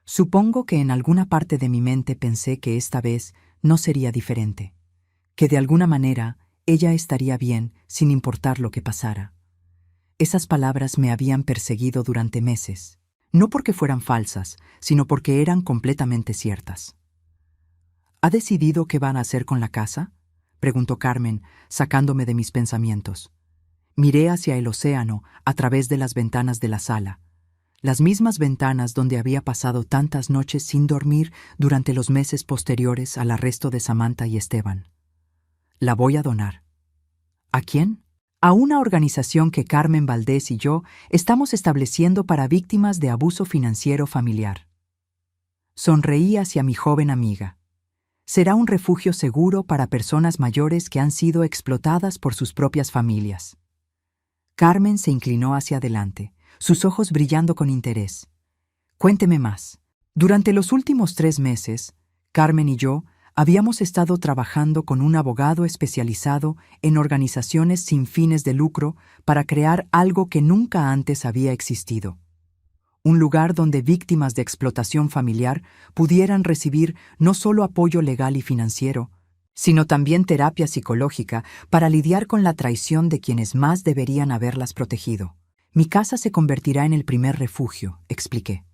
Supongo que en alguna parte de mi mente pensé que esta vez no sería diferente, que de alguna manera ella estaría bien sin importar lo que pasara. Esas palabras me habían perseguido durante meses, no porque fueran falsas, sino porque eran completamente ciertas. ¿Ha decidido qué van a hacer con la casa?, preguntó Carmen, sacándome de mis pensamientos. Miré hacia el océano a través de las ventanas de la sala, las mismas ventanas donde había pasado tantas noches sin dormir durante los meses posteriores al arresto de Samantha y Esteban. La voy a donar. ¿A quién? A una organización que Carmen Valdés y yo estamos estableciendo para víctimas de abuso financiero familiar. Sonreí hacia mi joven amiga. Será un refugio seguro para personas mayores que han sido explotadas por sus propias familias. Carmen se inclinó hacia adelante, sus ojos brillando con interés. Cuénteme más. Durante los últimos 3 meses, Carmen y yo habíamos estado trabajando con un abogado especializado en organizaciones sin fines de lucro para crear algo que nunca antes había existido. Un lugar donde víctimas de explotación familiar pudieran recibir no solo apoyo legal y financiero, sino también terapia psicológica para lidiar con la traición de quienes más deberían haberlas protegido. Mi casa se convertirá en el primer refugio, expliqué.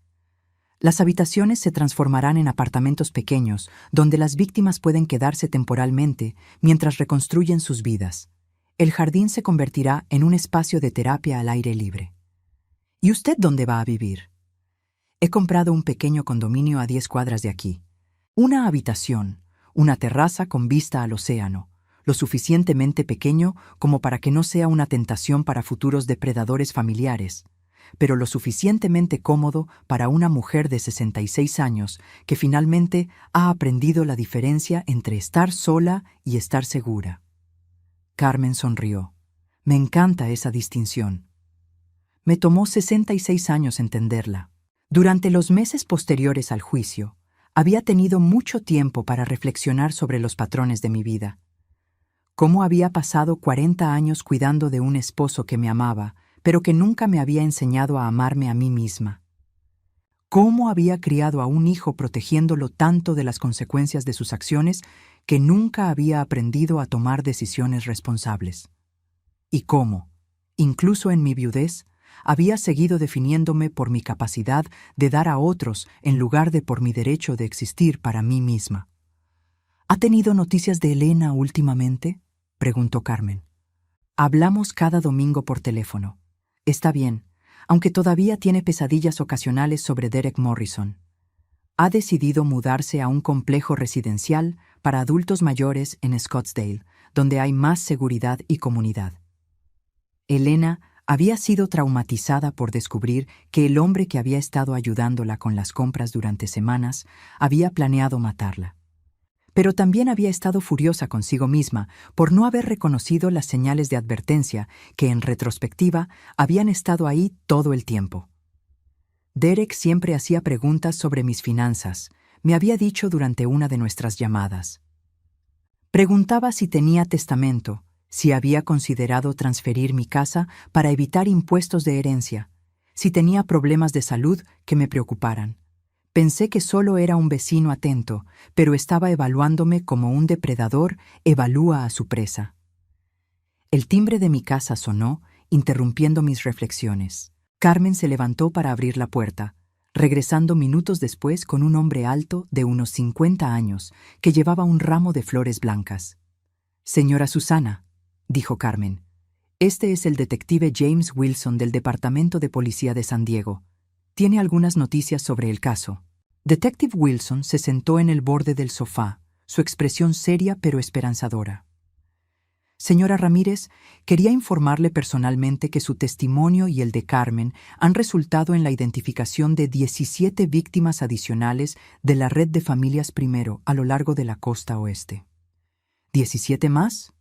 Las habitaciones se transformarán en apartamentos pequeños donde las víctimas pueden quedarse temporalmente mientras reconstruyen sus vidas. El jardín se convertirá en un espacio de terapia al aire libre. ¿Y usted dónde va a vivir? He comprado un pequeño condominio a 10 cuadras de aquí. Una habitación, una terraza con vista al océano, lo suficientemente pequeño como para que no sea una tentación para futuros depredadores familiares, pero lo suficientemente cómodo para una mujer de 66 años que finalmente ha aprendido la diferencia entre estar sola y estar segura. Carmen sonrió. Me encanta esa distinción. Me tomó 66 años entenderla. Durante los meses posteriores al juicio, había tenido mucho tiempo para reflexionar sobre los patrones de mi vida. Cómo había pasado 40 años cuidando de un esposo que me amaba, pero que nunca me había enseñado a amarme a mí misma. Cómo había criado a un hijo protegiéndolo tanto de las consecuencias de sus acciones que nunca había aprendido a tomar decisiones responsables. Y cómo, incluso en mi viudez, había seguido definiéndome por mi capacidad de dar a otros en lugar de por mi derecho de existir para mí misma. ¿Ha tenido noticias de Elena últimamente?, preguntó Carmen. Hablamos cada domingo por teléfono. Está bien, aunque todavía tiene pesadillas ocasionales sobre Derek Morrison. Ha decidido mudarse a un complejo residencial para adultos mayores en Scottsdale, donde hay más seguridad y comunidad. Elena había sido traumatizada por descubrir que el hombre que había estado ayudándola con las compras durante semanas había planeado matarla. Pero también había estado furiosa consigo misma por no haber reconocido las señales de advertencia que, en retrospectiva, habían estado ahí todo el tiempo. Derek siempre hacía preguntas sobre mis finanzas, me había dicho durante una de nuestras llamadas. Preguntaba si tenía testamento, si había considerado transferir mi casa para evitar impuestos de herencia, si tenía problemas de salud que me preocuparan. Pensé que solo era un vecino atento, pero estaba evaluándome como un depredador evalúa a su presa. El timbre de mi casa sonó, interrumpiendo mis reflexiones. Carmen se levantó para abrir la puerta, regresando minutos después con un hombre alto de unos 50 años que llevaba un ramo de flores blancas. «Señora Susana», dijo Carmen, «este es el detective James Wilson del Departamento de Policía de San Diego. Tiene algunas noticias sobre el caso». Detective Wilson se sentó en el borde del sofá, su expresión seria pero esperanzadora. Señora Ramírez, quería informarle personalmente que su testimonio y el de Carmen han resultado en la identificación de 17 víctimas adicionales de la red de familias Primero a lo largo de la costa oeste. ¿17 más?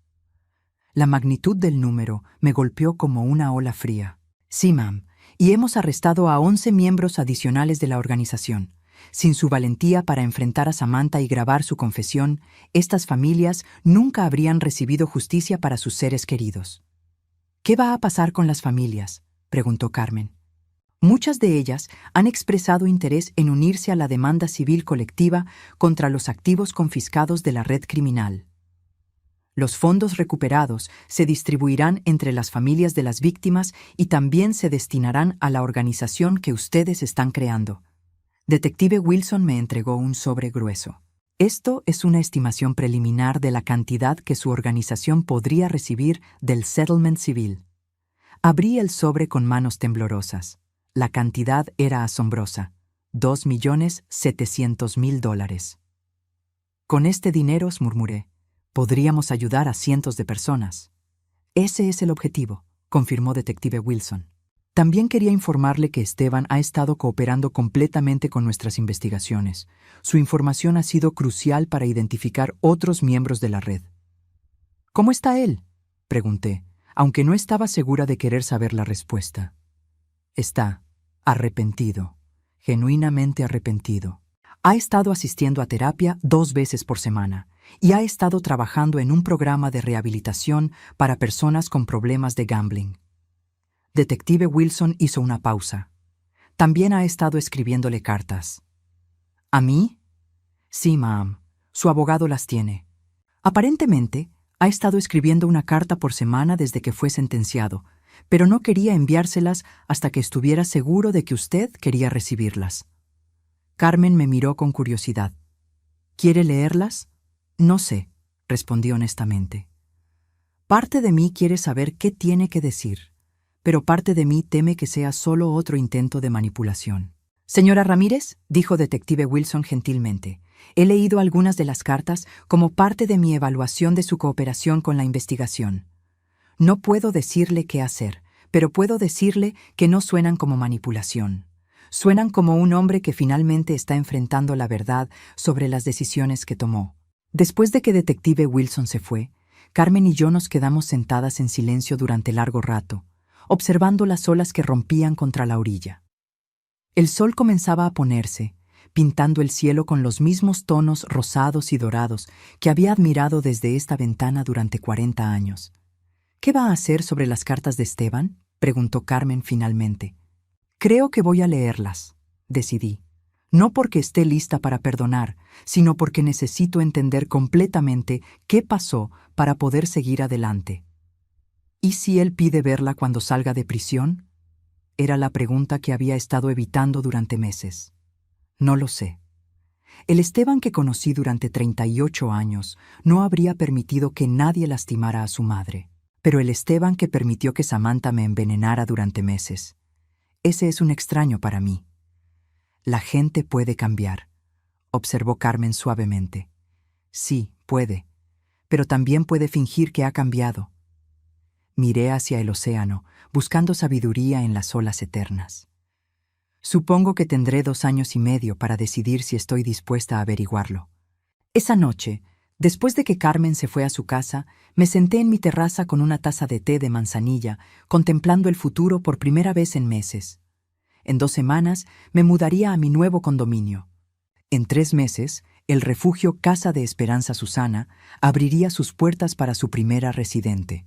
La magnitud del número me golpeó como una ola fría. Sí, ma'am, y hemos arrestado a 11 miembros adicionales de la organización. Sin su valentía para enfrentar a Samantha y grabar su confesión, estas familias nunca habrían recibido justicia para sus seres queridos. ¿Qué va a pasar con las familias?, preguntó Carmen. Muchas de ellas han expresado interés en unirse a la demanda civil colectiva contra los activos confiscados de la red criminal. Los fondos recuperados se distribuirán entre las familias de las víctimas y también se destinarán a la organización que ustedes están creando. Detective Wilson me entregó un sobre grueso. Esto es una estimación preliminar de la cantidad que su organización podría recibir del settlement civil. Abrí el sobre con manos temblorosas. La cantidad era asombrosa: $2.700.000. Con este dinero, murmuré, podríamos ayudar a cientos de personas. Ese es el objetivo, confirmó Detective Wilson. También quería informarle que Esteban ha estado cooperando completamente con nuestras investigaciones. Su información ha sido crucial para identificar otros miembros de la red. ¿Cómo está él?, pregunté, aunque no estaba segura de querer saber la respuesta. Está arrepentido, genuinamente arrepentido. Ha estado asistiendo a terapia 2 veces por semana y ha estado trabajando en un programa de rehabilitación para personas con problemas de gambling. Detective Wilson hizo una pausa. También ha estado escribiéndole cartas. ¿A mí? Sí, ma'am. Su abogado las tiene. Aparentemente, ha estado escribiendo una carta por semana desde que fue sentenciado, pero no quería enviárselas hasta que estuviera seguro de que usted quería recibirlas. Carmen me miró con curiosidad. ¿Quiere leerlas? No sé, respondí honestamente. Parte de mí quiere saber qué tiene que decir, pero parte de mí teme que sea solo otro intento de manipulación. Señora Ramírez, dijo Detective Wilson gentilmente, he leído algunas de las cartas como parte de mi evaluación de su cooperación con la investigación. No puedo decirle qué hacer, pero puedo decirle que no suenan como manipulación. Suenan como un hombre que finalmente está enfrentando la verdad sobre las decisiones que tomó. Después de que Detective Wilson se fue, Carmen y yo nos quedamos sentadas en silencio durante largo rato, observando las olas que rompían contra la orilla. El sol comenzaba a ponerse, pintando el cielo con los mismos tonos rosados y dorados que había admirado desde esta ventana durante 40 años. ¿Qué va a hacer sobre las cartas de Esteban?, preguntó Carmen finalmente. Creo que voy a leerlas, decidí. No porque esté lista para perdonar, sino porque necesito entender completamente qué pasó para poder seguir adelante. ¿Y si él pide verla cuando salga de prisión? Era la pregunta que había estado evitando durante meses. No lo sé. El Esteban que conocí durante 38 años no habría permitido que nadie lastimara a su madre, pero el Esteban que permitió que Samantha me envenenara durante meses, ese es un extraño para mí. La gente puede cambiar, observó Carmen suavemente. Sí, puede, pero también puede fingir que ha cambiado. Miré hacia el océano, buscando sabiduría en las olas eternas. Supongo que tendré 2 años y medio para decidir si estoy dispuesta a averiguarlo. Esa noche, después de que Carmen se fue a su casa, me senté en mi terraza con una taza de té de manzanilla, contemplando el futuro por primera vez en meses. En 2 semanas me mudaría a mi nuevo condominio. En 3 meses, el refugio Casa de Esperanza Susana abriría sus puertas para su primera residente.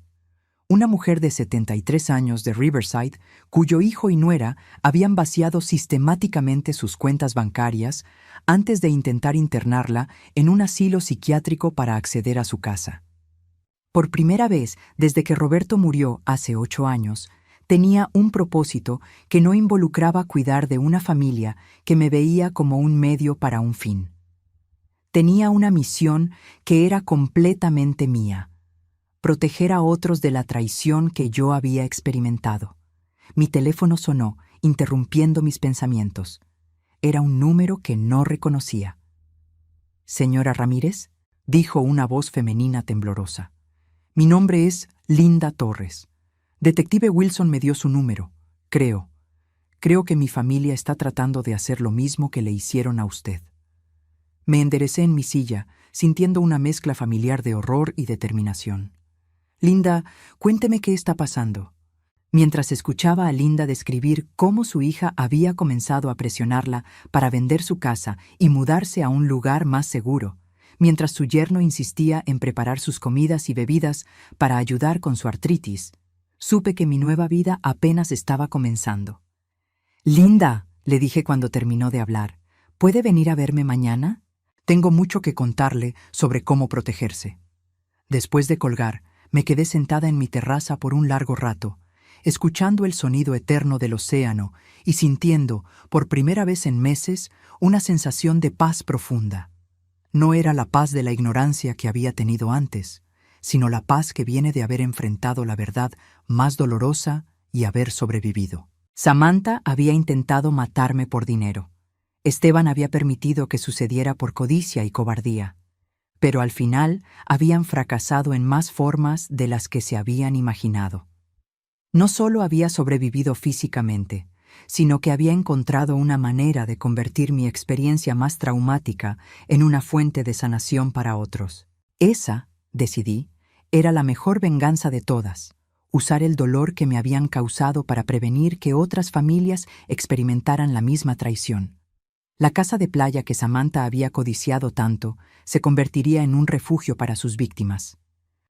Una mujer de 73 años de Riverside, cuyo hijo y nuera habían vaciado sistemáticamente sus cuentas bancarias antes de intentar internarla en un asilo psiquiátrico para acceder a su casa. Por primera vez desde que Roberto murió hace 8 años, tenía un propósito que no involucraba cuidar de una familia que me veía como un medio para un fin. Tenía una misión que era completamente mía: proteger a otros de la traición que yo había experimentado. Mi teléfono sonó, interrumpiendo mis pensamientos. Era un número que no reconocía. «Señora Ramírez», dijo una voz femenina temblorosa. Mi nombre es Linda Torres. Detective Wilson me dio su número. Creo que mi familia está tratando de hacer lo mismo que le hicieron a usted. Me enderecé en mi silla, sintiendo una mezcla familiar de horror y determinación. Linda, cuénteme qué está pasando. Mientras escuchaba a Linda describir cómo su hija había comenzado a presionarla para vender su casa y mudarse a un lugar más seguro, mientras su yerno insistía en preparar sus comidas y bebidas para ayudar con su artritis, supe que mi nueva vida apenas estaba comenzando. Linda, le dije cuando terminó de hablar, ¿puede venir a verme mañana? Tengo mucho que contarle sobre cómo protegerse. Después de colgar, me quedé sentada en mi terraza por un largo rato, escuchando el sonido eterno del océano y sintiendo, por primera vez en meses, una sensación de paz profunda. No era la paz de la ignorancia que había tenido antes, sino la paz que viene de haber enfrentado la verdad más dolorosa y haber sobrevivido. Samantha había intentado matarme por dinero. Esteban había permitido que sucediera por codicia y cobardía. Pero al final habían fracasado en más formas de las que se habían imaginado. No solo había sobrevivido físicamente, sino que había encontrado una manera de convertir mi experiencia más traumática en una fuente de sanación para otros. Esa, decidí, era la mejor venganza de todas, usar el dolor que me habían causado para prevenir que otras familias experimentaran la misma traición. La casa de playa que Samantha había codiciado tanto se convertiría en un refugio para sus víctimas.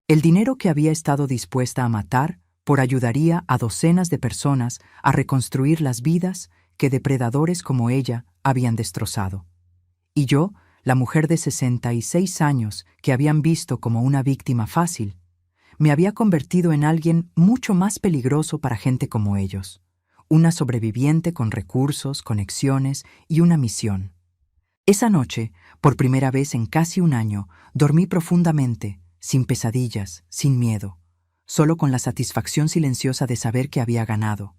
El dinero que había estado dispuesta a matar ayudaría a docenas de personas a reconstruir las vidas que depredadores como ella habían destrozado. Y yo, la mujer de 66 años que habían visto como una víctima fácil, me había convertido en alguien mucho más peligroso para gente como ellos, una sobreviviente con recursos, conexiones y una misión. Esa noche, por primera vez en casi un año, dormí profundamente, sin pesadillas, sin miedo, solo con la satisfacción silenciosa de saber que había ganado.